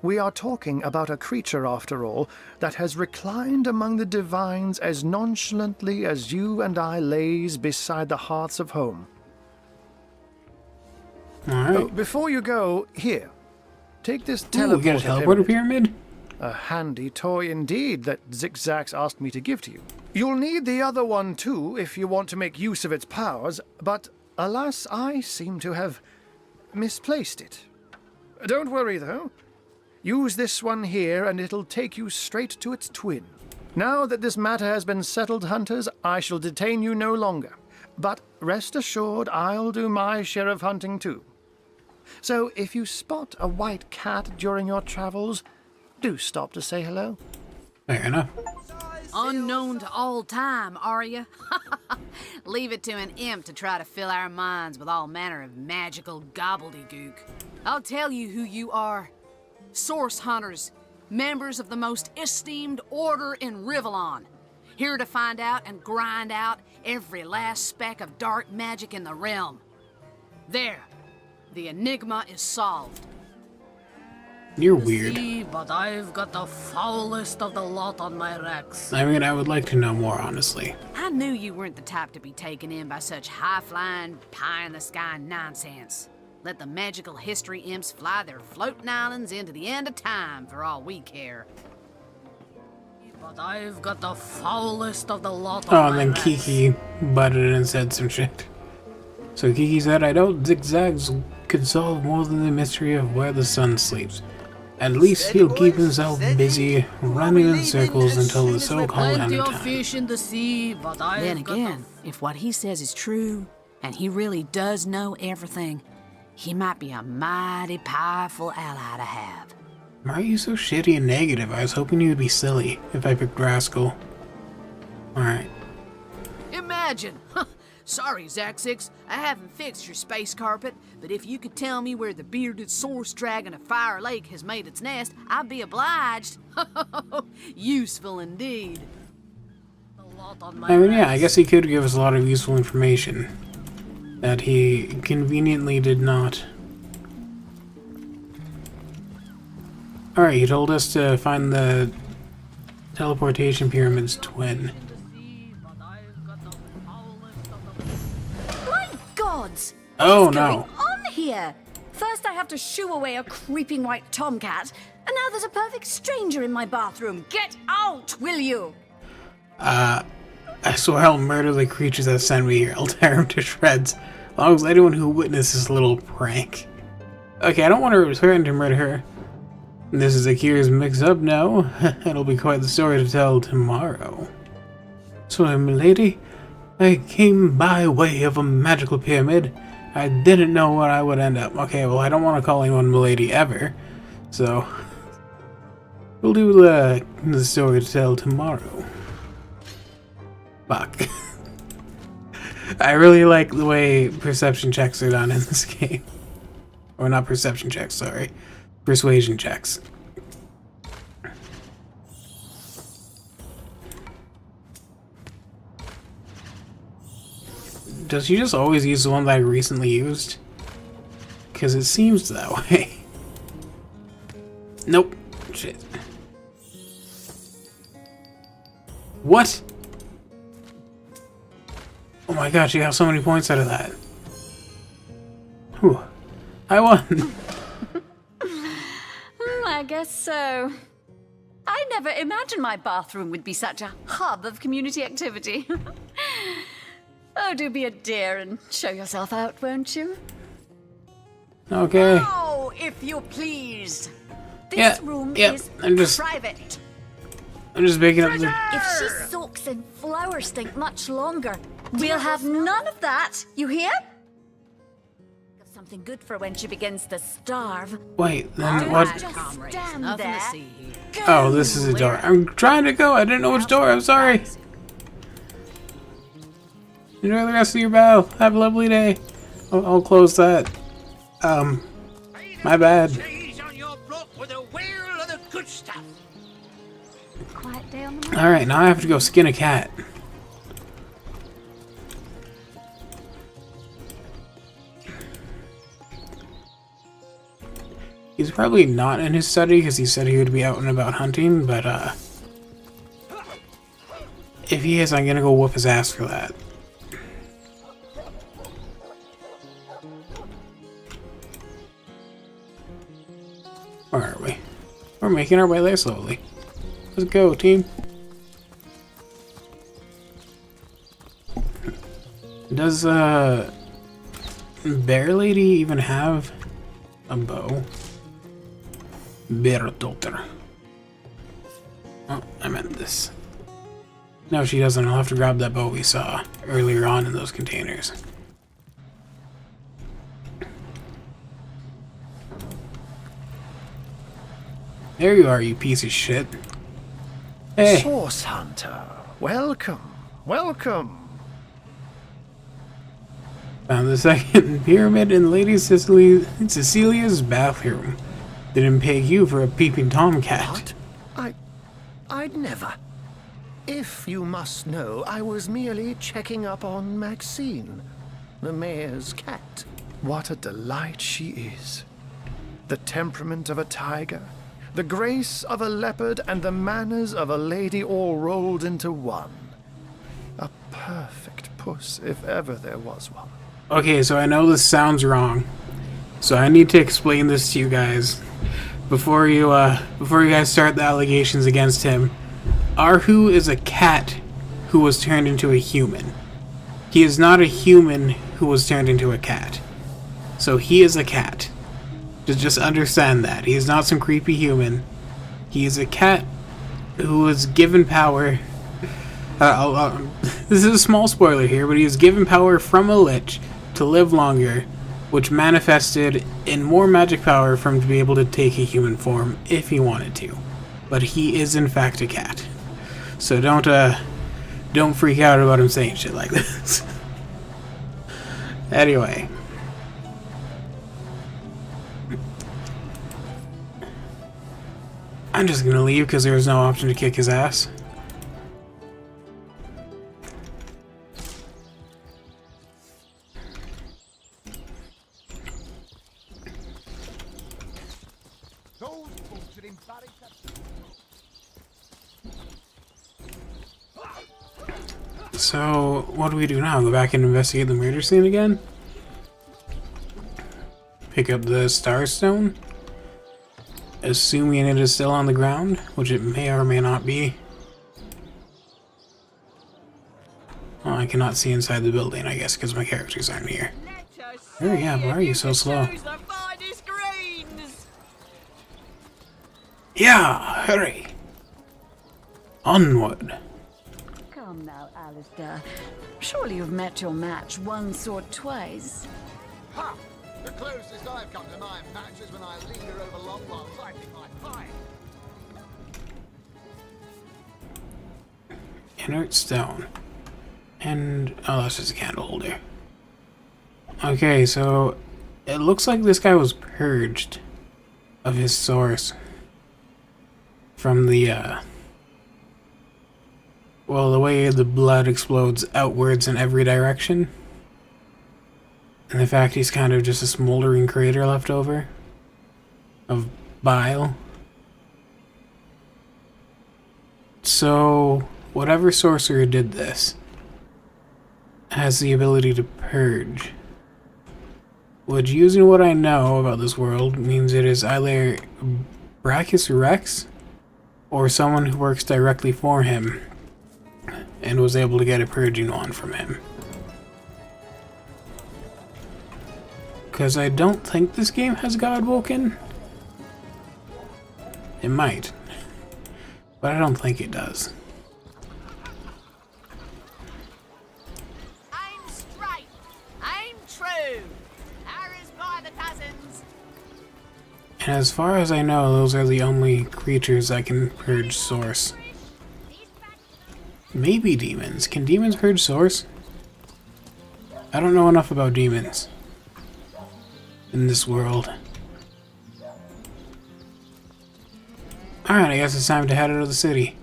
We are talking about a creature, after all, that has reclined among the divines as nonchalantly as you and I lays beside the hearths of home. Alright. Before you go, here, take this Ooh, teleporter, we got a teleporter pyramid? A handy toy indeed that Zigzags asked me to give to you. You'll need the other one too if you want to make use of its powers, but alas, I seem to have misplaced it. Don't worry though. Use this one here and it'll take you straight to its twin. Now that this matter has been settled, hunters, I shall detain you no longer. But rest assured, I'll do my share of hunting too. So if you spot a white cat during your travels, do stop to say hello. Fair enough. Unknown to all time, are you? Leave it to an imp to try to fill our minds with all manner of magical gobbledygook. I'll tell you who you are. Source hunters, members of the most esteemed order in Rivellon. Here to find out and grind out every last speck of dark magic in the realm. There, the enigma is solved. You're weird. See, but I've got the foulest of the lot on my racks. I mean, I would like to know more, honestly. I knew you weren't the type to be taken in by such high-flying, pie-in-the-sky nonsense. Let the magical history imps fly their floating islands into the end of time for all we care. But I've got the foulest of the lot on Oh, and my then racks. Kiki butted in and said some shit. So Kiki said, I know Zigzags could solve more than the mystery of where the sun sleeps. At least he'll keep himself busy running in circles until the so-called end of time. Fish in the sea, but then again, if what he says is true, and he really does know everything, He might be a mighty powerful ally to have. Why are you so shitty and negative? I was hoping you would be silly if I picked Rascal. Alright. Imagine! Sorry, Zaxix, I haven't fixed your space carpet, but if you could tell me where the bearded source dragon of Fire Lake has made its nest, I'd be obliged. Useful indeed. I mean, yeah, I guess he could give us a lot of useful information that he conveniently did not. Alright, he told us to find the teleportation pyramid's twin. My gods! Oh What's no. going on here? First I have to shoo away a creeping white tomcat, and now there's a perfect stranger in my bathroom. Get out, will you? I swear I'll murder the creatures that send me here. I'll tear them to shreds. As long as anyone who witnessed this little prank. Okay, I don't want to return to murder her. This is Akira's mix-up now. It'll be quite the story to tell tomorrow. So, milady, I came by way of a magical pyramid. I didn't know where I would end up. Okay, well, I don't want to call anyone milady ever. So, we'll do the story to tell tomorrow. Fuck. I really like the way perception checks are done in this game. Or not perception checks, sorry. Persuasion checks. Does she just always use the one that I recently used? Because it seems that way. Nope. Shit. What? Oh my god, she got so many points out of that. Whew. I won. I guess so. I never imagined my bathroom would be such a hub of community activity. Oh, do be a dear and show yourself out, won't you? Okay. Oh, if you please. This room is private. I'm just making up the... If she soaks in flower stink much longer, we'll have none of that. You hear? Something good for when she begins to starve. Wait, then what? Just stand there. Oh, this is a door. I'm trying to go. I didn't know which door. I'm sorry. Enjoy the rest of your battle. Have a lovely day. I'll close that. My bad. Quiet day on the Alright, now I have to go skin a cat. He's probably not in his study because he said he would be out and about hunting, but if he is, I'm gonna go whoop his ass for that. Where are we? We're making our way there slowly. Let's go, team. Does Bear Lady even have a bow? Bear daughter. Oh, I meant this. No, she doesn't. I'll have to grab that bow we saw earlier on in those containers. There you are, you piece of shit. Hey. Source Hunter, welcome, welcome. Found the second pyramid in Lady Cecilia's bathroom. Didn't pay you for a peeping tomcat. What? I'd never. If you must know, I was merely checking up on Maxine, the mayor's cat. What a delight she is. The temperament of a tiger, the grace of a leopard, and the manners of a lady all rolled into one. A perfect puss, if ever there was one. Okay, so I know this sounds wrong. So I need to explain this to you guys before you guys start the allegations against him. Arhu is a cat who was turned into a human. He is not a human who was turned into a cat. So he is a cat. Just understand that. He is not some creepy human. He is a cat who was given power. This is a small spoiler here, but he was given power from a lich to live longer which manifested in more magic power for him to be able to take a human form if he wanted to. But he is in fact a cat. So don't freak out about him saying shit like this. Anyway. I'm just gonna leave because there was no option to kick his ass. So, what do we do now? Go back and investigate the murder scene again? Pick up the Star Stone? Assuming it is still on the ground, which it may or may not be. Oh, I cannot see inside the building, I guess, because my characters aren't here. Hurry up, why are you so slow? Yeah, hurry! Onward! Come now, Alistair. Surely you've met your match once or twice. Ha! The closest I've come to my match is when I linger over long while lighting my pipe. Inert stone. And, oh, that's just a candle holder. Okay, so it looks like this guy was purged of his source from the, well, the way the blood explodes outwards in every direction. And the fact he's kind of just a smoldering crater left over of bile. So, whatever sorcerer did this has the ability to purge. Which, using what I know about this world, means it is either Brachus Rex or someone who works directly for him and was able to get a purging wand from him. Because I don't think this game has Godwoken. It might. But I don't think it does. I'm straight. I'm true. Arrows by the dozens. And as far as I know, those are the only creatures that can purge source. Maybe demons. Can demons purge source? I don't know enough about demons in this world. Alright, I guess it's time to head out of the city.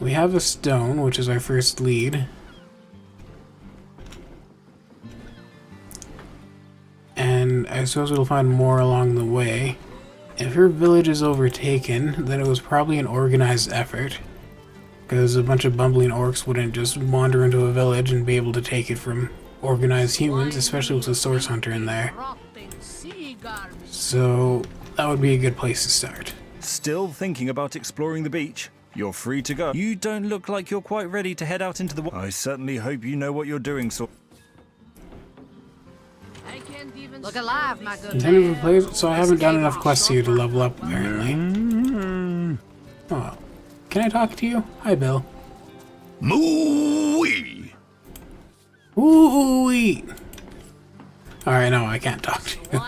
We have a stone, which is our first lead. And I suppose we'll find more along the way. If her village is overtaken, then it was probably an organized effort. Because a bunch of bumbling orcs wouldn't just wander into a village and be able to take it from organized humans, especially with a source hunter in there. So that would be a good place to start. Still thinking about exploring the beach? You're free to go. You don't look like you're quite ready to head out into the I certainly hope you know what you're doing, so... Look alive, my good So I haven't done enough quests here to level up, apparently. Oh. Can I talk to you? Hi, Bill. Moo-wee! Ooh-wee! Alright, no, I can't talk to you.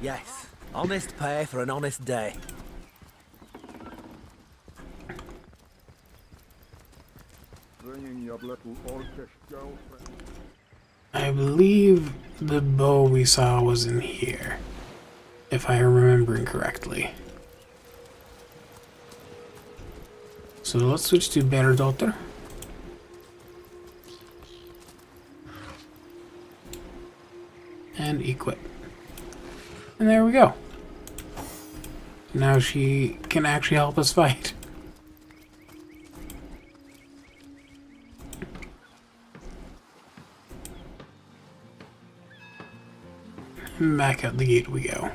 Yes, honest pay for an honest day. I believe the bow we saw was in here, if I am remembering correctly. So let's switch to Better Daughter. And equip. And there we go. Now she can actually help us fight. And back out the gate we go.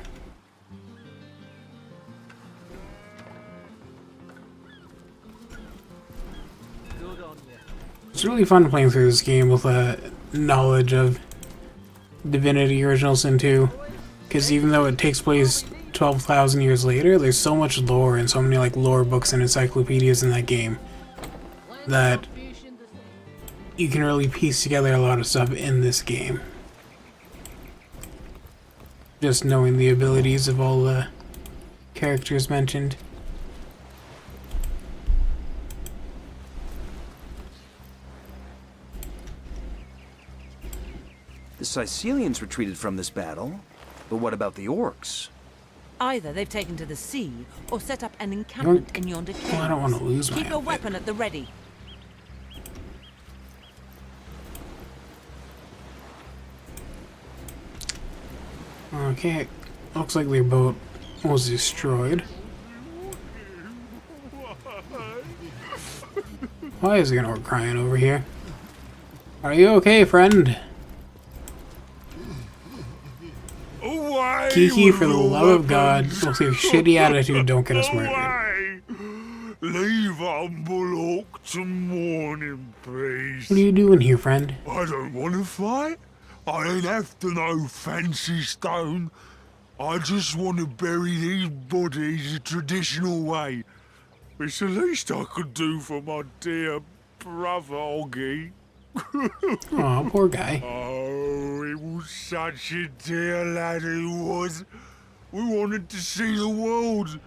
It's really fun playing through this game with a knowledge of Divinity Original Sin 2, because even though it takes place 12,000 years later, there's so much lore and so many like lore books and encyclopedias in that game that you can really piece together a lot of stuff in this game. just knowing the abilities of all the characters mentioned. The Sicilians retreated from this battle, but what about the orcs? Either they've taken to the sea, or set up an encampment in yonder cave. Oh, I don't want to lose my Keep your outfit. weapon at the ready. Okay, looks like their boat was destroyed. Why is there an orc crying over here? Are you okay, friend? Kiki, for the love of God, with your shitty attitude, don't get us murdered. Leave Bullock to morning, please. What are you doing here, friend? I don't want to fight. I ain't after no fancy stone. I just want to bury these bodies the traditional way. It's the least I could do for my dear brother, Oggy. Aw, poor guy. Oh, he was such a dear lad, he was. We wanted to see the world,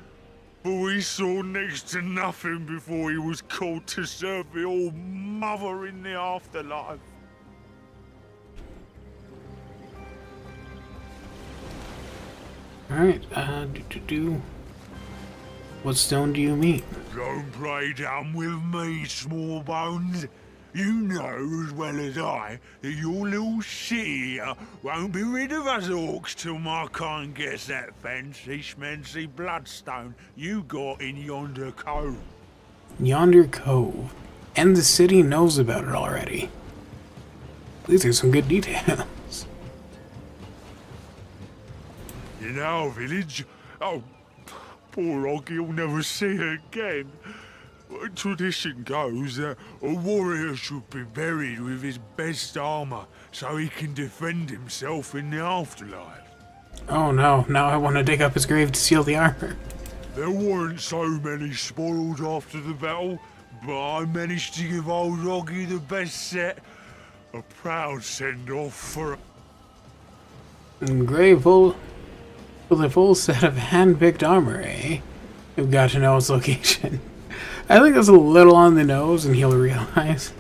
but we saw next to nothing before he was called to serve the old mother in the afterlife. Alright, what stone do you mean? Don't play dumb with me, small bones. You know as well as I that your little city here won't be rid of us orcs till my kind gets that fancy schmancy bloodstone you got in yonder cove. Yonder Cove. And the city knows about it already. These are some good details. In our village, oh, poor Oggy will never see her again. Tradition goes that a warrior should be buried with his best armor so he can defend himself in the afterlife. Oh no, now I want to dig up his grave to steal the armor. There weren't so many spoiled after the battle, but I managed to give old Oggy the best set. A proud send-off for And grave full with a full set of hand-picked armor, eh? We've got to know its location. I think that's a little on the nose, and he'll realize.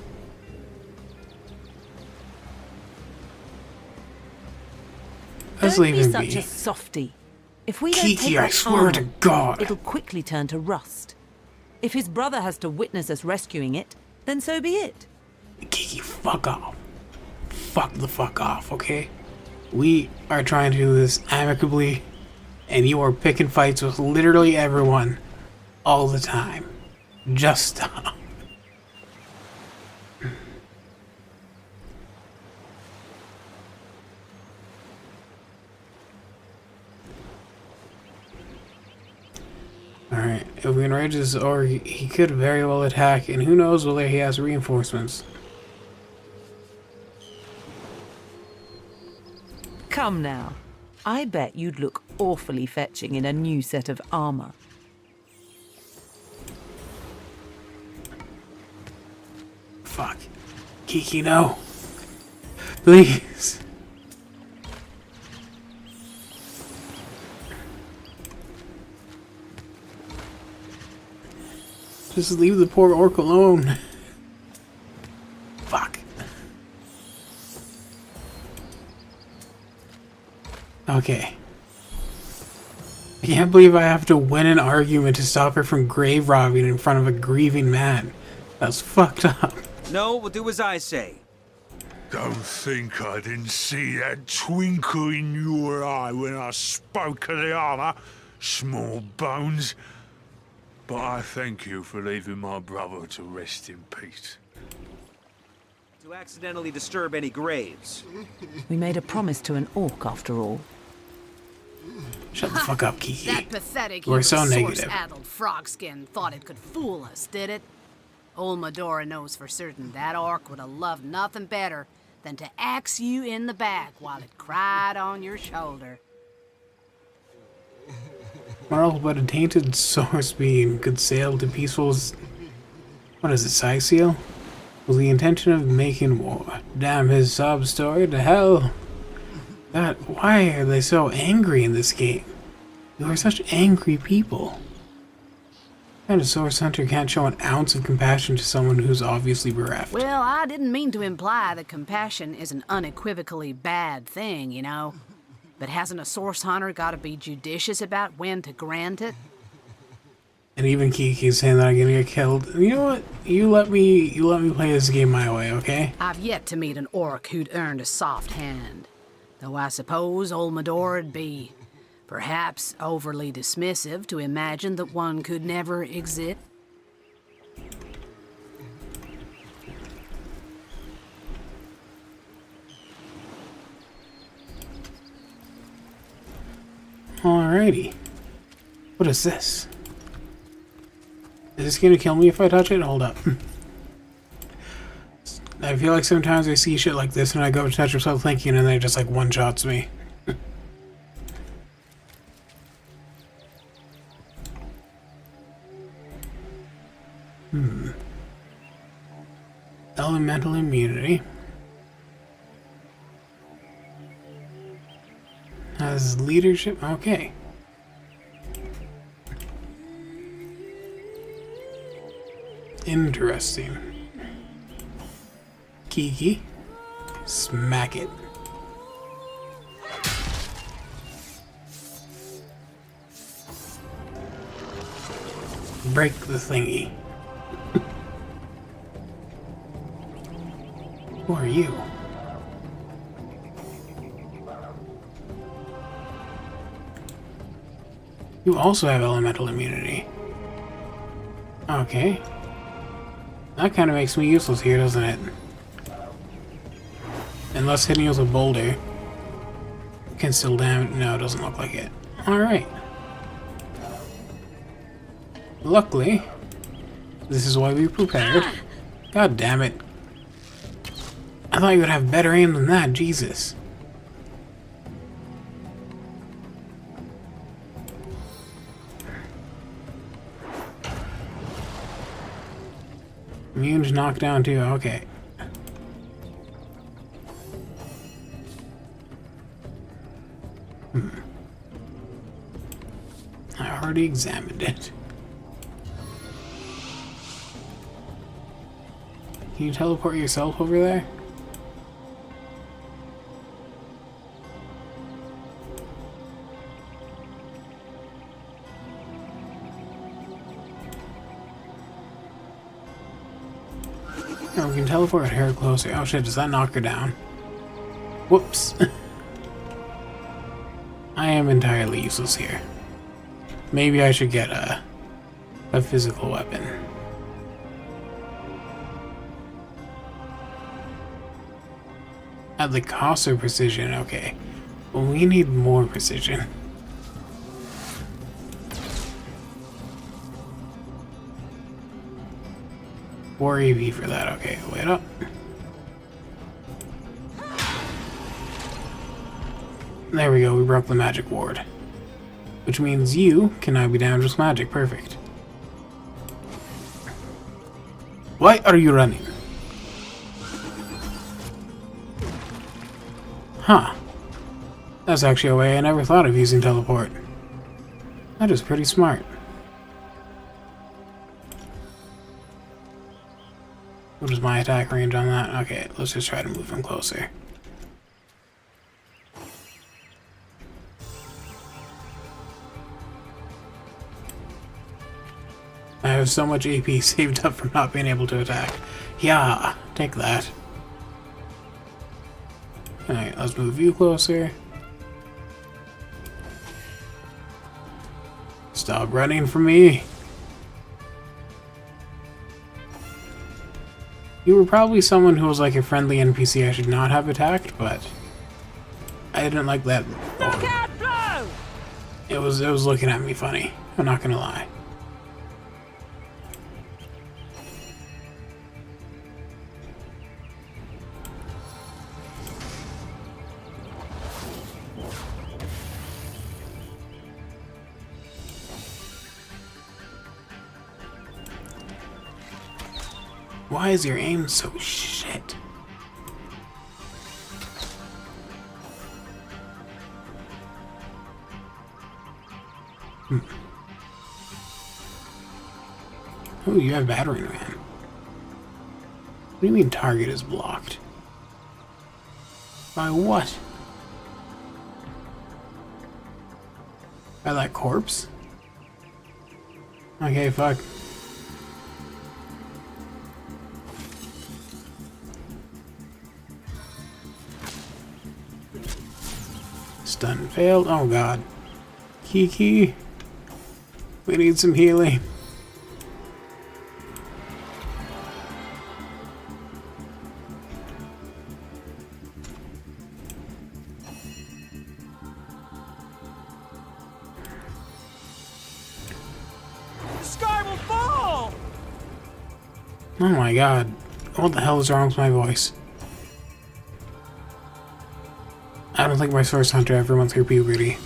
Let's Don't leave be him such be. a softy. If we don't Kiki, take I that swear armor, to God. it'll quickly turn to rust. If his brother has to witness us rescuing it, then so be it. Kiki, fuck off. Fuck the fuck off, okay? We are trying to do this amicably, and you are picking fights with literally everyone all the time. Just stop. Alright, if we enrage this orc, he could very well attack, and who knows whether he has reinforcements. Come now. I bet you'd look awfully fetching in a new set of armor. Fuck. Kiki, no. Please. Just leave the poor orc alone. Fuck. Okay. I can't believe I have to win an argument to stop her from grave robbing in front of a grieving man. That's fucked up. No, we'll do as I say. Don't think I didn't see that twinkle in your eye when I spoke of the armor, small bones. But I thank you for leaving my brother to rest in peace. To accidentally disturb any graves. We made a promise to an orc, after all. Shut the fuck up, Kiki. That pathetic We're so negative. source-addled frogskin thought it could fool us, did it? Old Medora knows for certain that orc would have loved nothing better than to axe you in the back while it cried on your shoulder. What else but a tainted source being could sail to peaceful... What is it, Sicil? With the intention of making war. Damn his sob story to hell. Why are they so angry in this game? You are such angry people. And a Source Hunter can't show an ounce of compassion to someone who's obviously bereft. Well, I didn't mean to imply that compassion is an unequivocally bad thing, you know. But hasn't a Source Hunter got to be judicious about when to grant it? And even Kiki's saying that I'm gonna get killed. You know what? You let me play this game my way, okay? I've yet to meet an orc who'd earned a soft hand. Though I suppose old Medore'd be perhaps overly dismissive to imagine that one could never exist. Alrighty. What is this? Is this gonna kill me if I touch it? Hold up. I feel like sometimes I see shit like this and I go to touch myself thinking and then it just like one-shots me. Elemental immunity. Has leadership? Okay. Interesting. Kiki. Smack it. Break the thingy. Who are you? You also have elemental immunity. Okay. That kind of makes me useless here, doesn't it? Unless hitting you with a boulder can still damage. No, it doesn't look like it. Alright. Luckily, this is why we prepared. God damn it. I thought you would have better aim than that, Jesus. Immune's knocked down too, okay. I already examined it. Can you teleport yourself over there? Oh, we can teleport her closer. Oh shit, does that knock her down? Whoops. I am entirely useless here. Maybe I should get a physical weapon. At the cost of precision, okay. Well, we need more precision. Or EV for that, okay, wait up. There we go, we broke the magic ward. Which means you can now be damaged with magic, perfect. Why are you running? Huh. That's actually a way I never thought of using teleport. That is pretty smart. What is my attack range on that? Okay, let's just try to move him closer. I have so much AP saved up from not being able to attack. Yeah, take that. Alright, let's move you closer. Stop running from me. You were probably someone who was like a friendly NPC I should not have attacked, but I didn't like that. It was looking at me funny. I'm not gonna lie. Why is your aim so shit? Oh, you have battering ram. What do you mean target is blocked? By what? By that corpse? Okay, fuck. Stun failed. Oh god. Kiki. We need some healing. The sky will fall! Oh my god. What the hell is wrong with my voice? I don't think my Source Hunter ever went through puberty.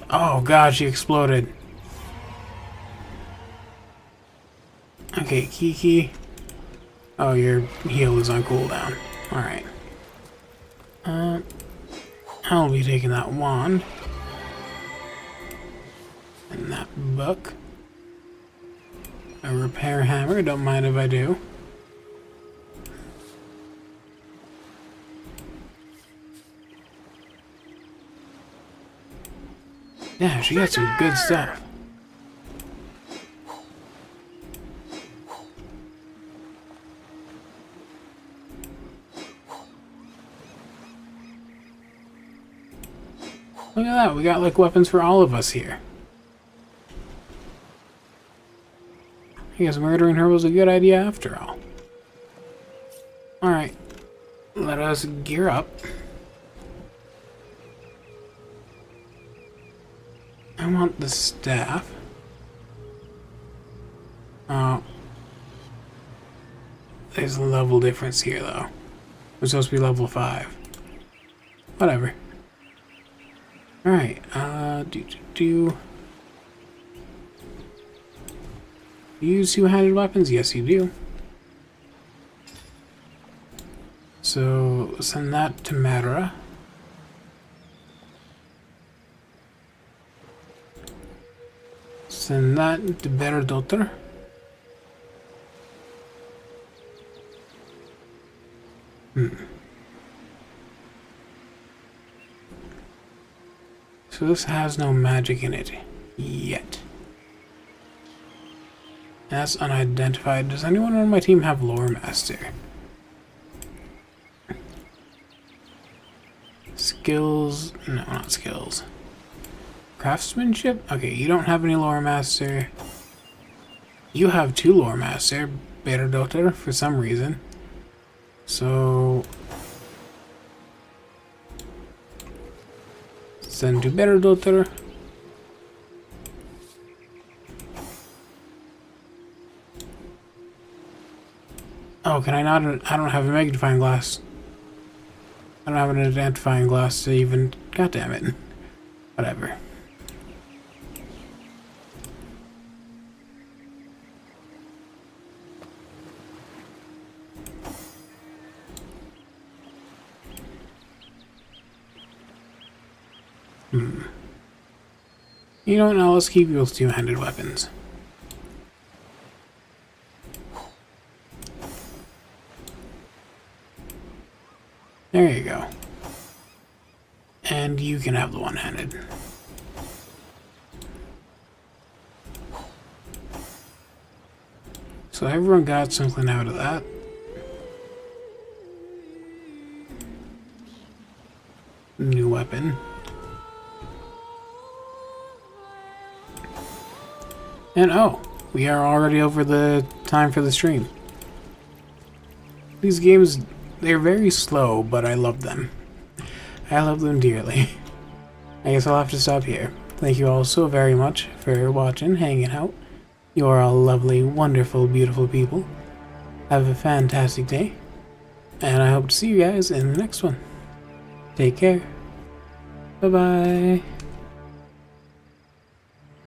Oh god, she exploded. Okay, Kiki. Oh, your heal is on cooldown. Alright. I'll be taking that wand. And that book. A repair hammer, don't mind if I do. Yeah, she got some good stuff. Look at that, we got like weapons for all of us here. I guess murdering her was a good idea after all. Alright, let us gear up. I want the staff. Oh. There's a level difference here though. We're supposed to be level 5. Whatever. Alright, do you use two-handed weapons? Yes, you do. So, send that to Madara. Send that to Beredotr. So this has no magic in it yet. That's unidentified. Does anyone on my team have Lore Master? Skills? No, not skills. Craftsmanship? Okay, you don't have any Lore Master. You have 2 Lore Master, Beredotr, for some reason. So send to Beredotr. Oh, can I not? I don't have a magnifying glass. I don't have an identifying glass to even. God damn it. Whatever. You don't know, let's keep you with two-handed weapons. There you go. And you can have the one-handed. So everyone got something out of that. New weapon. And oh, we are already over the time for the stream. These games, they're very slow, but I love them. I love them dearly. I guess I'll have to stop here. Thank you all so very much for watching, hanging out. You are all lovely, wonderful, beautiful people. Have a fantastic day. And I hope to see you guys in the next one. Take care. Bye-bye.